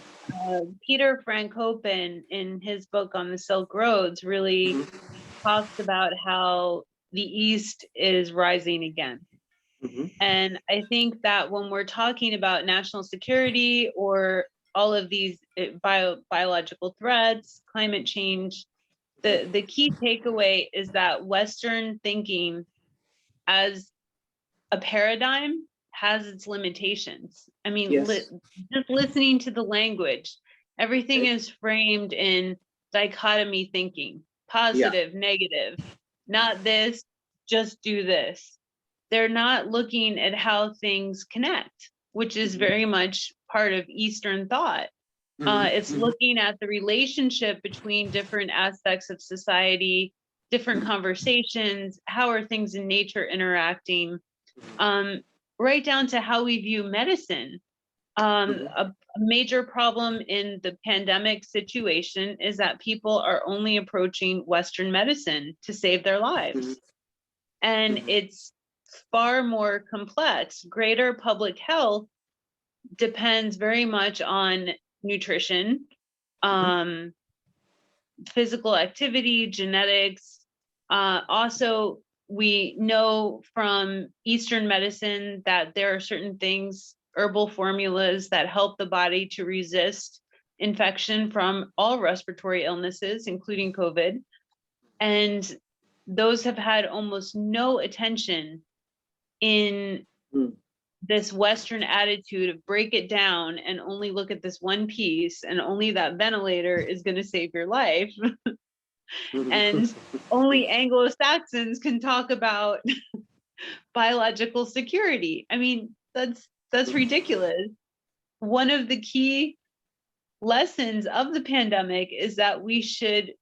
Speaker 1: Peter Frank Hopen in his book on the Silk Roads really talks about how the East is rising again.
Speaker 3: Mhm.
Speaker 1: And I think that when we're talking about national security or all of these biological threats, climate change, the key takeaway is that Western thinking as a paradigm has its limitations. I mean,
Speaker 3: Yes.
Speaker 1: just listening to the language, everything is framed in dichotomy thinking, positive, negative, not this, just do this. They're not looking at how things connect, which is very much part of Eastern thought. It's looking at the relationship between different aspects of society, different conversations, how are things in nature interacting, right down to how we view medicine. A major problem in the pandemic situation is that people are only approaching Western medicine to save their lives. And it's far more complex. Greater public health depends very much on nutrition, physical activity, genetics. Also, we know from Eastern medicine that there are certain things, herbal formulas that help the body to resist infection from all respiratory illnesses, including COVID. And those have had almost no attention in this Western attitude of break it down and only look at this one piece, and only that ventilator is going to save your life. And only Anglo-Saxons can talk about biological security. I mean, that's ridiculous. One of the key lessons of the pandemic is that we should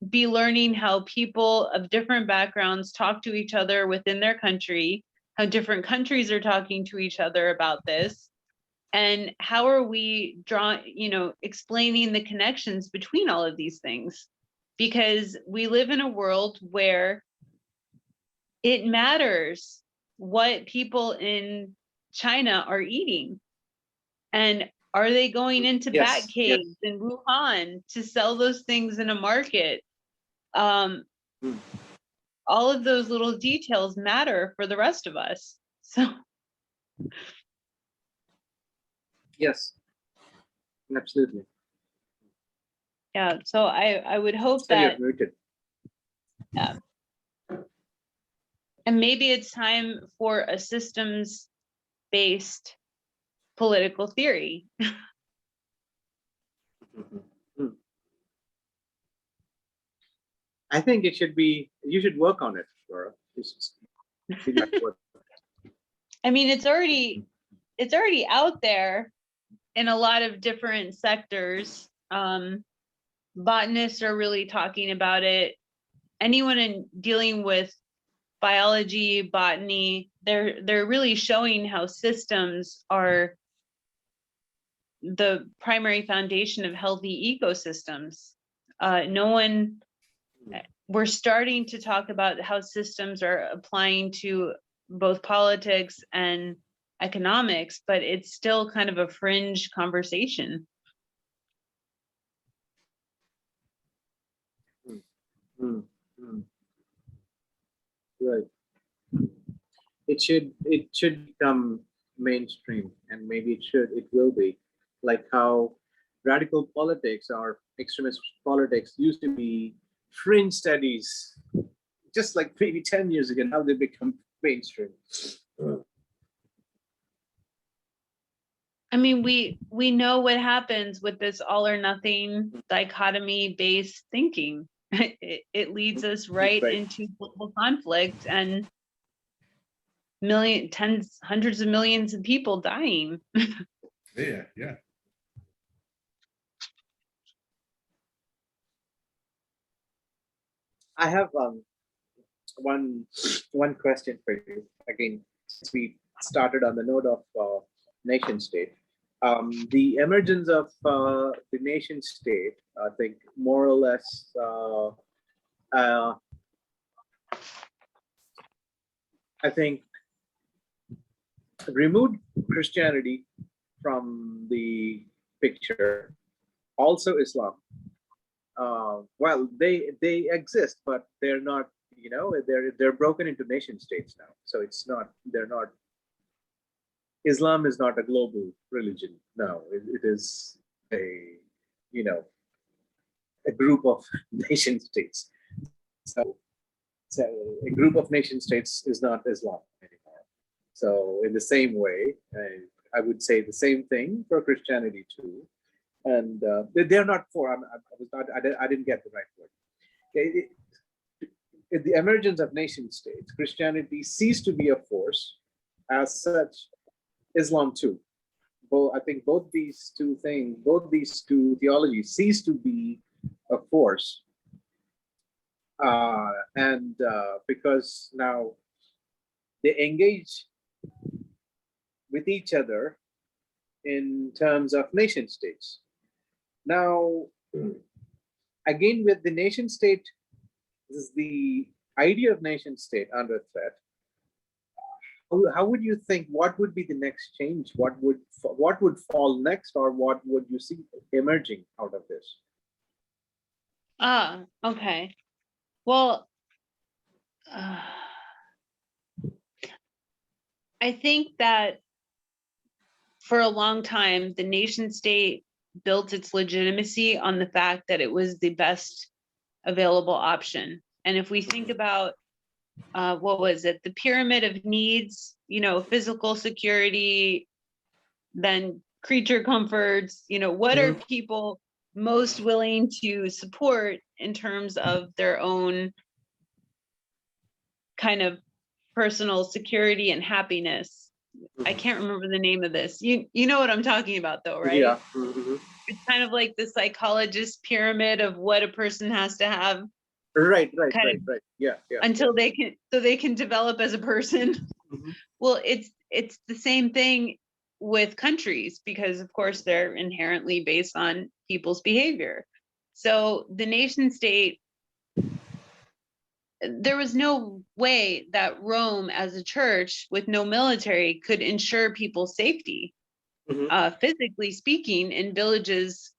Speaker 1: be learning how people of different backgrounds talk to each other within their country, how different countries are talking to each other about this, and how are we explaining the connections between all of these things. Because we live in a world where it matters what people in China are eating. And are they going into bat caves in Wuhan to sell those things in a market? All of those little details matter for the rest of us. So
Speaker 3: Yes, absolutely.
Speaker 1: yeah, so I would hope
Speaker 3: So you're
Speaker 1: that,
Speaker 3: muted.
Speaker 1: yeah. And maybe it's time for a systems-based political theory.
Speaker 3: I think you should work on it, Laura.
Speaker 1: I mean, it's already out there in a lot of different sectors. Botanists are really talking about it. Anyone dealing with biology, botany, they're really showing how systems are the primary foundation of healthy ecosystems. We're starting to talk about how systems are applying to both politics and economics, but it's still kind of a fringe conversation.
Speaker 3: Right. It should become mainstream, and maybe it will be, like how radical politics or extremist politics used to be fringe studies just like maybe 10 years ago. Now they become mainstream.
Speaker 1: I mean, we know what happens with this all or nothing dichotomy based thinking. It leads us right into global conflict and hundreds of millions of people dying.
Speaker 2: Yeah.
Speaker 3: I have one question for you. Again, since we started on the note of nation state, The emergence of the nation state, I think, more or less I think removed Christianity from the picture. Also Islam. Well, they exist, but they're not. You know, they're broken into nation states now. So it's not. They're not. Islam is not a global religion. No, it is a, you know, a group of nation states. So a group of nation states is not Islam anymore. So in the same way, I would say the same thing for Christianity too. And they're not for. I didn't get the right word. The emergence of nation states, Christianity ceased to be a force. As such, Islam too. I think both these two things, both these two theologies cease to be a force. Because now they engage with each other in terms of nation states. Now, again, with the nation state, this is the idea of nation state under threat. How would you think? What would be the next change? What would fall next, or what would you see emerging out of this?
Speaker 1: Okay. Well, I think that for a long time, the nation state built its legitimacy on the fact that it was the best available option. And if we think about, what was it, the pyramid of needs, you know, physical security, then creature comforts, you know, what are people most willing to support in terms of their own kind of personal security and happiness? I can't remember the name of this. You know what I'm talking about though, right?
Speaker 3: Yeah.
Speaker 1: It's kind of like the psychologist pyramid of what a person has to have.
Speaker 3: Right. Yeah.
Speaker 1: Until they can develop as a person. Well, it's the same thing with countries, because of course they're inherently based on people's behavior. So the nation state, there was no way that Rome as a church with no military could ensure people's safety, physically speaking, in villages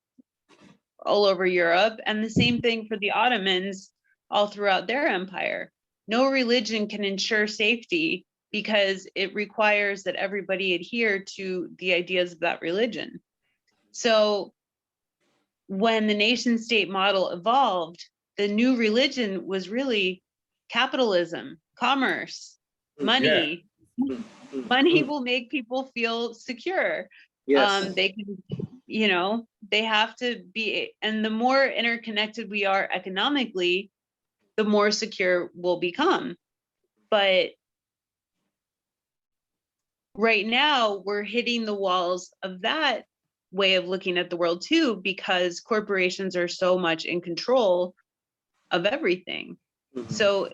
Speaker 1: all over Europe. And the same thing for the Ottomans all throughout their empire. No religion can ensure safety because it requires that everybody adhere to the ideas of that religion. So when the nation state model evolved, the new religion was really capitalism, commerce, money. Money will make people feel secure.
Speaker 3: Yes.
Speaker 1: They can, you know, they have to be, and the more interconnected we are economically, the more secure we'll become. But right now we're hitting the walls of that way of looking at the world too, because corporations are so much in control of everything. So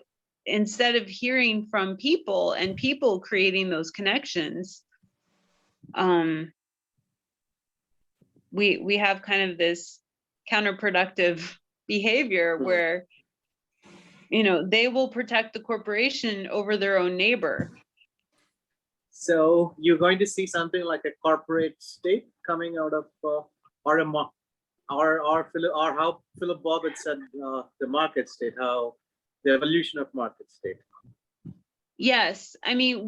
Speaker 1: instead of hearing from people and people creating those connections, we have kind of this counterproductive behavior where, you know, they will protect the corporation over their own neighbor.
Speaker 3: So you're going to see something like a corporate state coming out of, or how Philip Bobbitt said the market state, how the evolution of market state.
Speaker 1: Yes, I mean,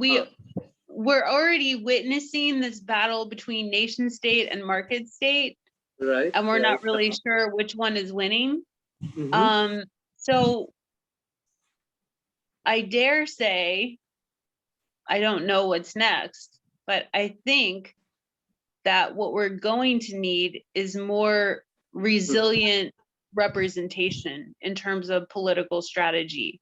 Speaker 1: we're already witnessing this battle between nation state and market state,
Speaker 3: Right.
Speaker 1: and we're not really sure which one is winning.
Speaker 3: Mm-hmm.
Speaker 1: So I dare say, I don't know what's next, but I think that what we're going to need is more resilient representation in terms of political strategy.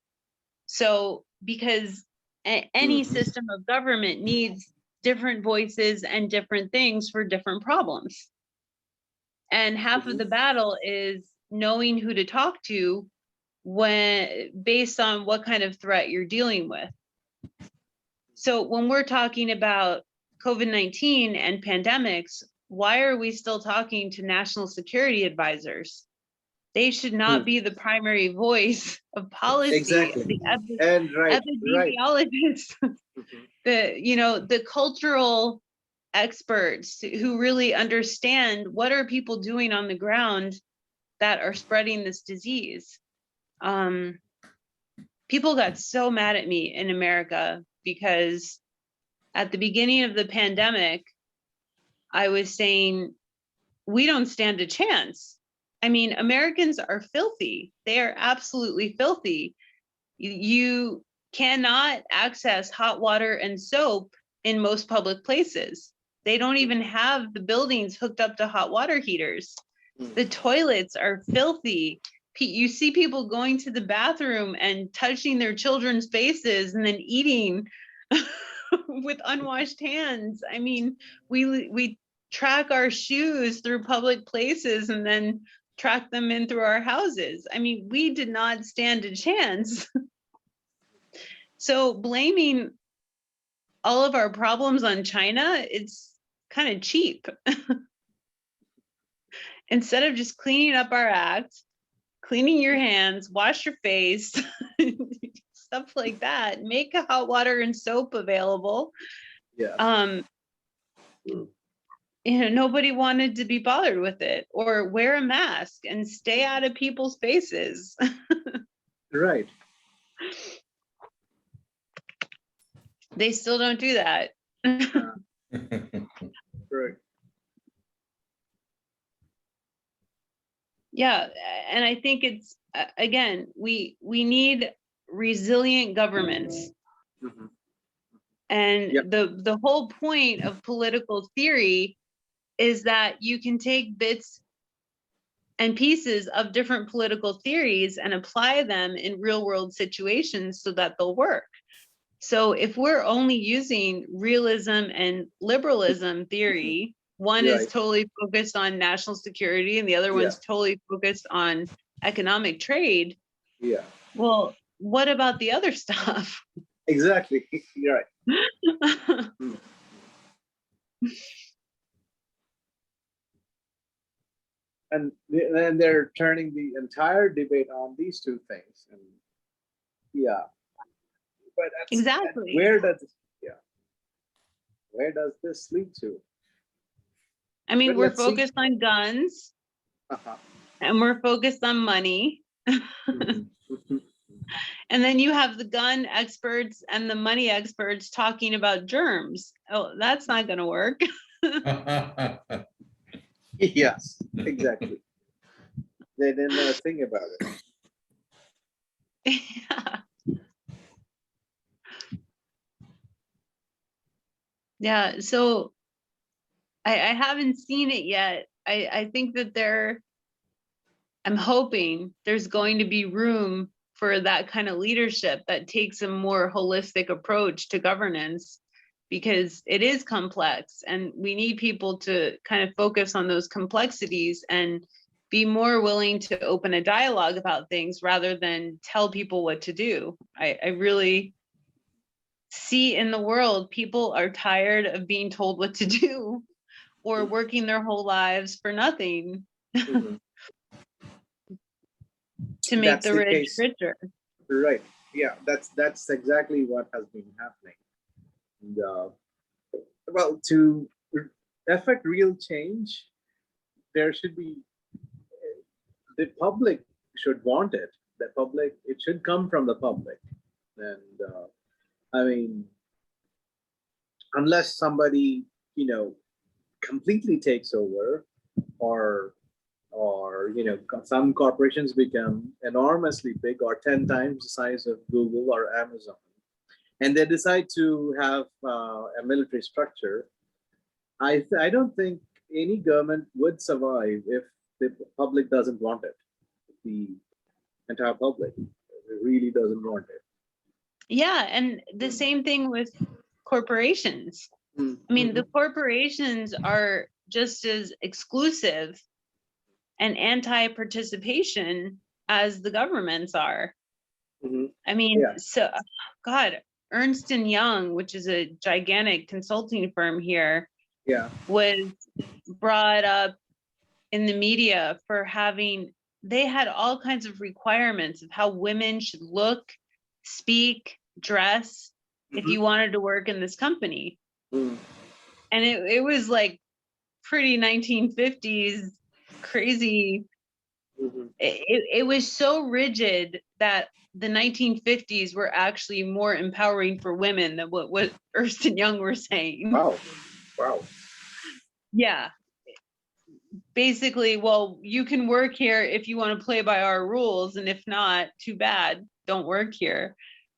Speaker 1: So, because any system of government needs different voices and different things for different problems. And half of the battle is knowing who to talk to when based on what kind of threat you're dealing with. So when we're talking about COVID-19 and pandemics, why are we still talking to national security advisors? They should not be the primary voice of policy.
Speaker 3: Exactly. And right.
Speaker 1: Epidemiologists, the cultural experts who really understand what are people doing on the ground that are spreading this disease. People got so mad at me in America because at the beginning of the pandemic, I was saying, we don't stand a chance. I mean, Americans are filthy. They are absolutely filthy. You cannot access hot water and soap in most public places. They don't even have the buildings hooked up to hot water heaters. The toilets are filthy. You see people going to the bathroom and touching their children's faces and then eating with unwashed hands. I mean, we track our shoes through public places and then track them in through our houses. I mean, we did not stand a chance. So blaming all of our problems on China, it's kind of cheap. Instead of just cleaning up our act, cleaning your hands, wash your face, stuff like that, make hot water and soap available.
Speaker 3: Yeah.
Speaker 1: Nobody wanted to be bothered with it, or wear a mask and stay out of people's faces.
Speaker 3: Right.
Speaker 1: They still don't do that.
Speaker 3: Right.
Speaker 1: Yeah, and I think it's again, we need resilient governments.
Speaker 3: Mhm.
Speaker 1: And
Speaker 3: Yep.
Speaker 1: the whole point of political theory is that you can take bits and pieces of different political theories and apply them in real world situations so that they'll work. So if we're only using realism and liberalism theory, one is
Speaker 3: Right.
Speaker 1: totally focused on national security and the other one's totally focused on economic trade.
Speaker 3: Yeah.
Speaker 1: Well, what about the other stuff?
Speaker 3: Exactly. You're right. And then they're turning the entire debate on these two things. And yeah. But
Speaker 1: Exactly.
Speaker 3: Where does this lead to?
Speaker 1: I mean,
Speaker 3: But
Speaker 1: we're
Speaker 3: let's see.
Speaker 1: focused on guns
Speaker 3: Uh-huh.
Speaker 1: and we're focused on money.
Speaker 3: Mhm.
Speaker 1: And then you have the gun experts and the money experts talking about germs. Oh, that's not going to work.
Speaker 3: Yes, exactly. They didn't know a thing about it.
Speaker 1: Yeah. Yeah. So I haven't seen it yet. I think that I'm hoping there's going to be room for that kind of leadership that takes a more holistic approach to governance, because it is complex and we need people to kind of focus on those complexities and be more willing to open a dialogue about things rather than tell people what to do. I really see in the world, people are tired of being told what to do or working their whole lives for nothing.
Speaker 3: Mhm.
Speaker 1: To make
Speaker 3: That's
Speaker 1: the
Speaker 3: the
Speaker 1: rich
Speaker 3: case.
Speaker 1: richer.
Speaker 3: Right. Yeah, that's exactly what has been happening. And, well, to affect real change, there should be the public should want it. The public, it should come from the public. And I mean, unless somebody, completely takes over, or some corporations become enormously big or 10 times the size of Google or Amazon, and they decide to have a military structure, I don't think any government would survive if the public doesn't want it. The entire public really doesn't want it.
Speaker 1: Yeah, and the same thing with corporations. I mean, the corporations are just as exclusive and anti-participation as the governments are.
Speaker 3: Mhm.
Speaker 1: I mean,
Speaker 3: Yeah.
Speaker 1: so God, Ernst and Young, which is a gigantic consulting firm here,
Speaker 3: Yeah.
Speaker 1: was brought up in the media for having, they had all kinds of requirements of how women should look, speak, dress, if you wanted to work in this company.
Speaker 3: Mm.
Speaker 1: And it was like pretty 1950s crazy.
Speaker 3: Mhm.
Speaker 1: It was so rigid that the 1950s were actually more empowering for women than what Ernst and Young were saying.
Speaker 3: Wow. Wow.
Speaker 1: Yeah. Basically, well, you can work here if you want to play by our rules, and if not, too bad, don't work here.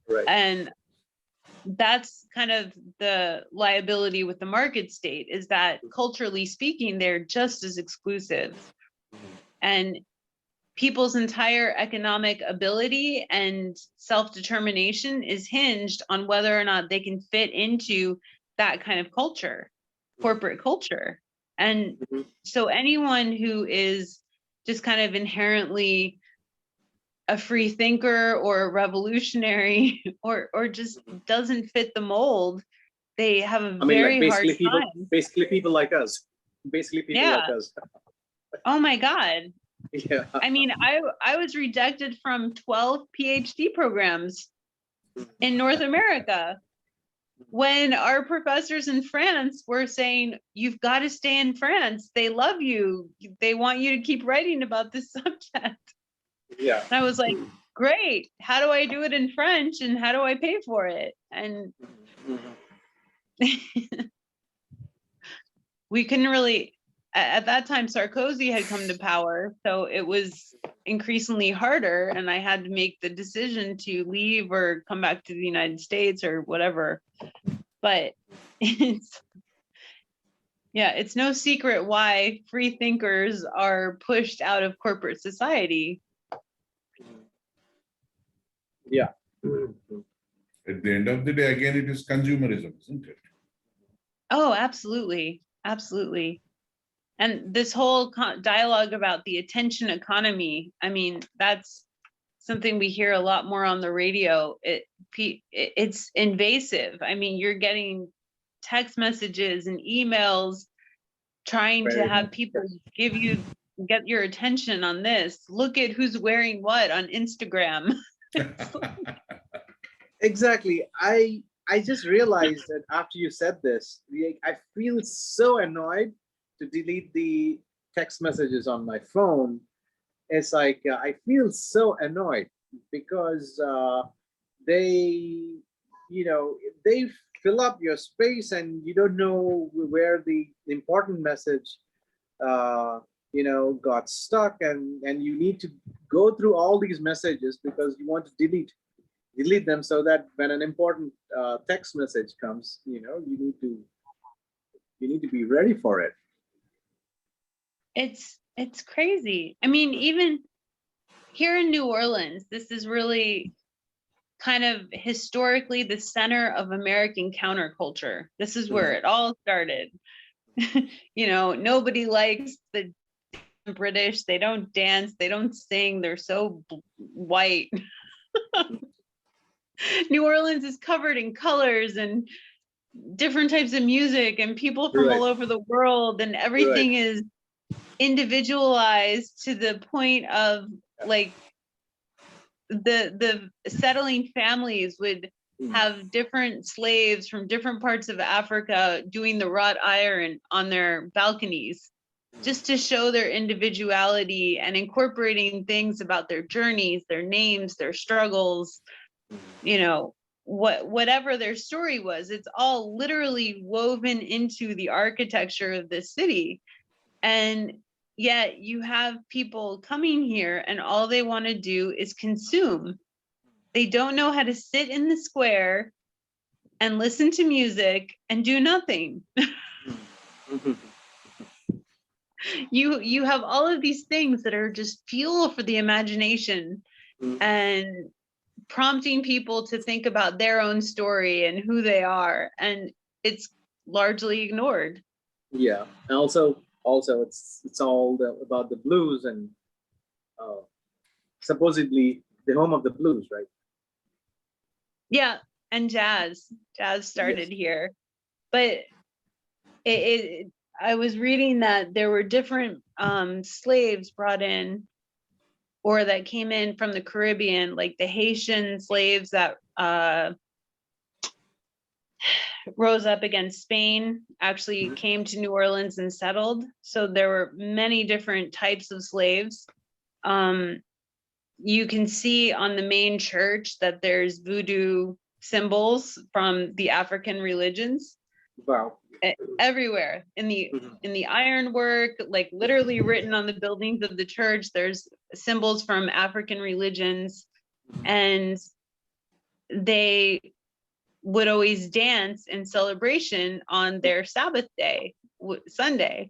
Speaker 3: Right.
Speaker 1: And that's kind of the liability with the market state, is that culturally speaking, they're just as exclusive. And people's entire economic ability and self-determination is hinged on whether or not they can fit into that kind of culture, corporate culture. And
Speaker 3: Mhm.
Speaker 1: so anyone who is just kind of inherently a free thinker or a revolutionary or just doesn't fit the mold, they have a
Speaker 3: I mean, like
Speaker 1: very hard time.
Speaker 3: basically people like us. Basically people like
Speaker 1: Yeah.
Speaker 3: us.
Speaker 1: Oh my God.
Speaker 3: Yeah.
Speaker 1: I mean, I was rejected from 12 PhD programs in North America when our professors in France were saying, you've got to stay in France. They love you. They want you to keep writing about this subject.
Speaker 3: Yeah.
Speaker 1: And I was like, great. How do I do it in French and how do I pay for it? And
Speaker 3: Mhm.
Speaker 1: we couldn't really, at that time, Sarkozy had come to power. So it was increasingly harder. And I had to make the decision to leave or come back to the United States or whatever. But it's, yeah, it's no secret why free thinkers are pushed out of corporate society.
Speaker 3: Yeah.
Speaker 2: At the end of the day, again, it is consumerism, isn't it?
Speaker 1: Oh, absolutely. Absolutely. And this whole dialogue about the attention economy, I mean, that's something we hear a lot more on the radio. It's invasive. I mean, you're getting text messages and emails trying to
Speaker 3: Very
Speaker 1: have
Speaker 3: much.
Speaker 1: people get your attention on this. Look at who's wearing what on Instagram.
Speaker 3: Exactly. I just realized that after you said this, I feel so annoyed to delete the text messages on my phone. It's like I feel so annoyed because they, they fill up your space and you don't know where the important message, got stuck, and you need to go through all these messages because you want to delete them so that when an important text message comes, you need to be ready for it.
Speaker 1: It's crazy. I mean, even here in New Orleans, this is really kind of historically the center of American counterculture. This is where it all started. Nobody likes the British. They don't dance, they don't sing, they're so white. New Orleans is covered in colors and different types of music and people from all over the world, and everything is individualized to the point of like the settling families would have different slaves from different parts of Africa doing the wrought iron on their balconies just to show their individuality and incorporating things about their journeys, their names, their struggles, whatever their story was. It's all literally woven into the architecture of this city. And yet you have people coming here and all they want to do is consume. They don't know how to sit in the square and listen to music and do nothing. You have all of these things that are just fuel for the imagination and prompting people to think about their own story and who they are, and it's largely ignored.
Speaker 3: Yeah, and also it's all about the blues and supposedly the home of the blues, right?
Speaker 1: Yeah, and jazz started here, but I was reading that there were different slaves brought in or that came in from the Caribbean, like the Haitian slaves that rose up against Spain, actually came to New Orleans and settled. So there were many different types of slaves. You can see on the main church that there's voodoo symbols from the African religions.
Speaker 3: Wow.
Speaker 1: Everywhere in the ironwork, like literally written on the buildings of the church, there's symbols from African religions, and they would always dance in celebration on their Sabbath day, Sunday.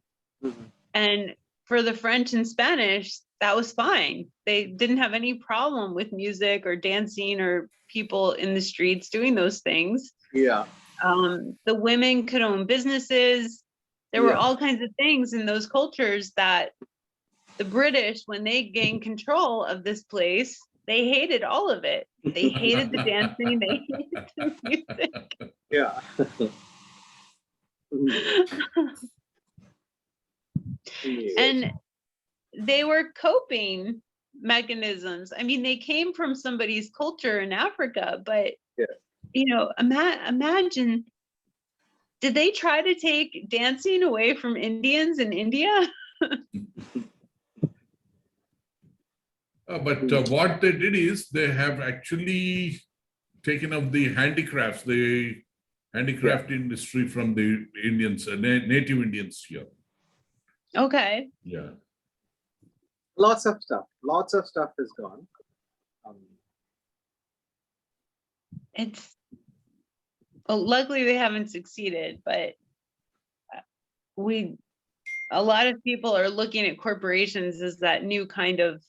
Speaker 1: And for the French and Spanish, that was fine. They didn't have any problem with music or dancing or people in the streets doing those things.
Speaker 3: Yeah.
Speaker 1: The women could own businesses. There were all kinds of things in those cultures that the British, when they gained control of this place, they hated all of it. They hated the dancing, they hated the music.
Speaker 3: Yeah.
Speaker 1: And they were coping mechanisms. I mean, they came from somebody's culture in Africa, but you know, imagine, did they try to take dancing away from Indians in India?
Speaker 2: But what they did is they have actually taken up the handicrafts, the handicraft industry from the Indians, native Indians here.
Speaker 1: Okay.
Speaker 2: Yeah.
Speaker 3: Lots of stuff is gone.
Speaker 1: It's, well, luckily they haven't succeeded, but a lot of people are looking at corporations as that new kind of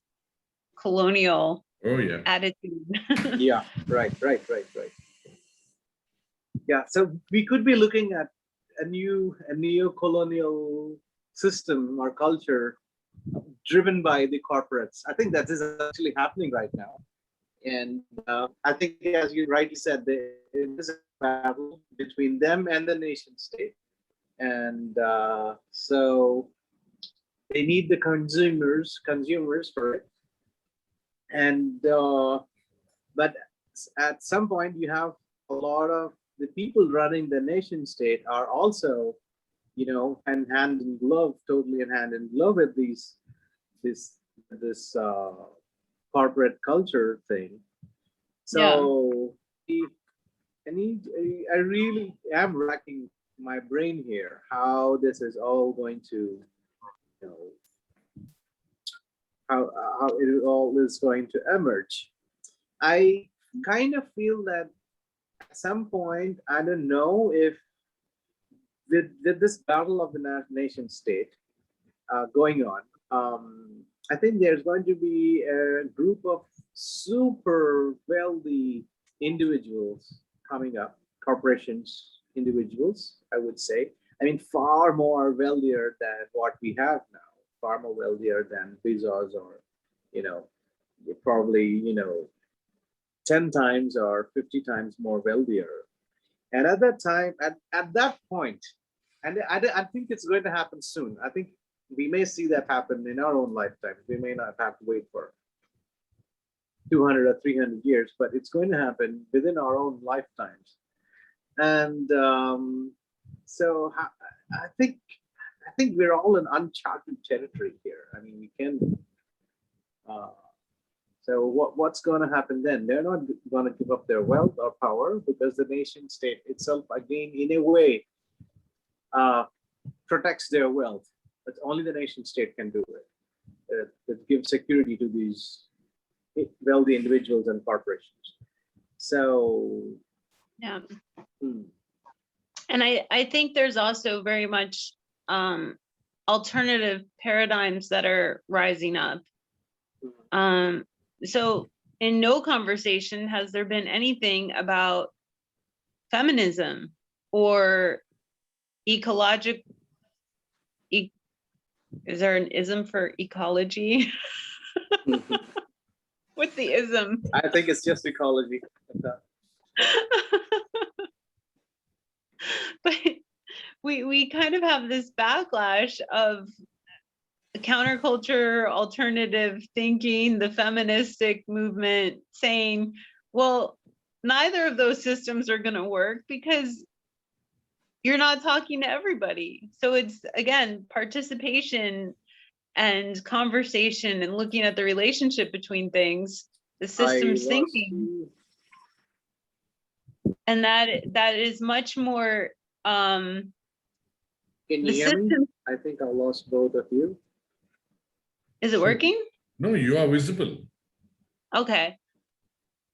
Speaker 1: colonial attitude.
Speaker 3: Yeah, right. Yeah, so we could be looking at a neo-colonial system or culture driven by the corporates. I think that is actually happening right now. And I think, as you rightly said, it is a battle between them and the nation state. And so they need the consumers for it. And but at some point, you have a lot of the people running the nation state are also, you know, hand in glove, totally in hand in glove with this corporate culture thing. So I really am racking my brain here how this is all going to, you know, how it all is going to emerge. I kind of feel that at some point, I don't know if with this battle of the nation state going on, I think there's going to be a group of super wealthy individuals coming up, corporations, individuals, I would say. I mean, far more wealthier than what we have now, far more wealthier than Bezos or, you know, probably, you know, 10 times or 50 times more wealthier. And at that time, at that point, and I think it's going to happen soon. I think we may see that happen in our own lifetime. We may not have to wait for 200 or 300 years, but it's going to happen within our own lifetimes. And so I think we're all in uncharted territory here. I mean, we can. So what's going to happen then? They're not going to give up their wealth or power because the nation state itself, again, in a way, protects their wealth. But only the nation state can do it. It gives security to these wealthy individuals and corporations. So,
Speaker 1: yeah. And I think there's also very much alternative paradigms that are rising up. So in no conversation has there been anything about feminism or ecologic. Is there an ism for ecology? What's the ism?
Speaker 3: I think it's just ecology.
Speaker 1: But we kind of have this backlash of counterculture, alternative thinking, the feministic movement saying, well, neither of those systems are going to work because you're not talking to everybody. So it's, again, participation and conversation and looking at the relationship between things, the systems thinking. And that is much more,
Speaker 3: Can you
Speaker 1: the
Speaker 3: hear me?
Speaker 1: system,
Speaker 3: I think I lost both of you.
Speaker 1: is it working?
Speaker 2: No, you are visible.
Speaker 1: Okay.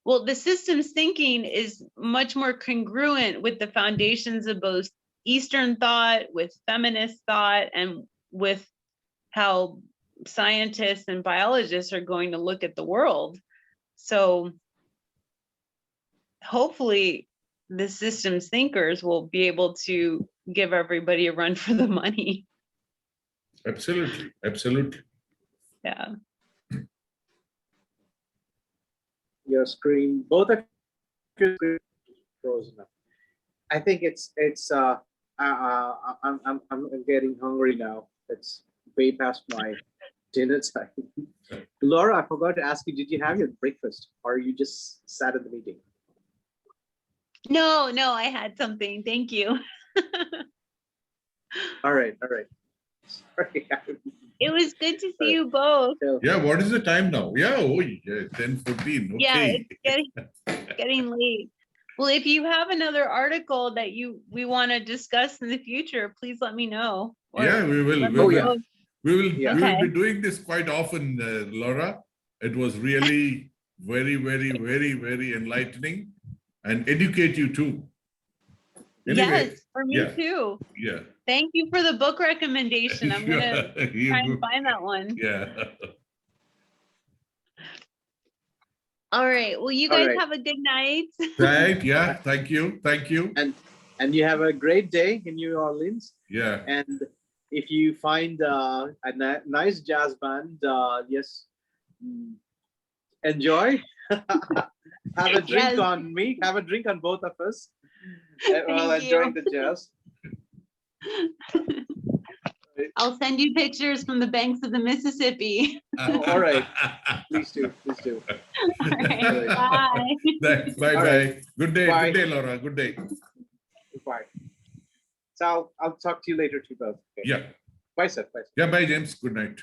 Speaker 1: Well, the systems thinking is much more congruent with the foundations of both Eastern thought, with feminist thought, and with how scientists and biologists are going to look at the world. So hopefully the systems thinkers will be able to give everybody a run for the money.
Speaker 2: Absolutely, absolutely.
Speaker 1: Yeah.
Speaker 3: Your screen, both of your screens frozen up. I think I'm getting hungry now. It's way past my dinner time. Laura, I forgot to ask you, did you have your breakfast or you just sat in the meeting?
Speaker 1: No, I had something. Thank you.
Speaker 3: All right. Sorry.
Speaker 1: It was good to see you both.
Speaker 2: Yeah, what is the time now? Yeah, oh, yeah, 10:14.
Speaker 1: Yeah,
Speaker 2: Okay.
Speaker 1: it's getting late. Well, if you have another article that we want to discuss in the future, please let me know. Or
Speaker 2: Yeah, we will.
Speaker 1: let
Speaker 2: We
Speaker 1: me
Speaker 2: will.
Speaker 1: know.
Speaker 3: Yeah.
Speaker 2: We will
Speaker 1: Okay.
Speaker 2: be doing this quite often, Laura. It was really very, very, very, very enlightening and educate you too. Anyway,
Speaker 1: Yes, for me
Speaker 2: yeah.
Speaker 1: too.
Speaker 2: Yeah.
Speaker 1: Thank you for the book recommendation. I'm gonna try and find that one.
Speaker 2: Yeah.
Speaker 1: All right. Well, you
Speaker 3: All
Speaker 1: guys
Speaker 3: right.
Speaker 1: have a good night.
Speaker 2: Right. Yeah. Thank you. Thank you.
Speaker 3: And you have a great day in New Orleans.
Speaker 2: Yeah.
Speaker 3: And if you find a nice jazz band, yes, enjoy. Have a drink
Speaker 1: Yes.
Speaker 3: on me. Have a drink on both of us while
Speaker 1: Thank
Speaker 3: enjoying
Speaker 1: you.
Speaker 3: the jazz.
Speaker 1: I'll send you pictures from the banks of the Mississippi.
Speaker 3: All right. Please do. Please do.
Speaker 1: All right. Bye.
Speaker 2: Thanks. Bye.
Speaker 3: All
Speaker 2: Bye.
Speaker 3: right.
Speaker 2: Good day.
Speaker 3: Bye.
Speaker 2: Good day, Laura. Good day.
Speaker 3: Bye. So I'll talk to you later too both. Okay.
Speaker 2: Yeah.
Speaker 3: Bye, sir. Bye.
Speaker 2: Yeah. Bye, James. Good night.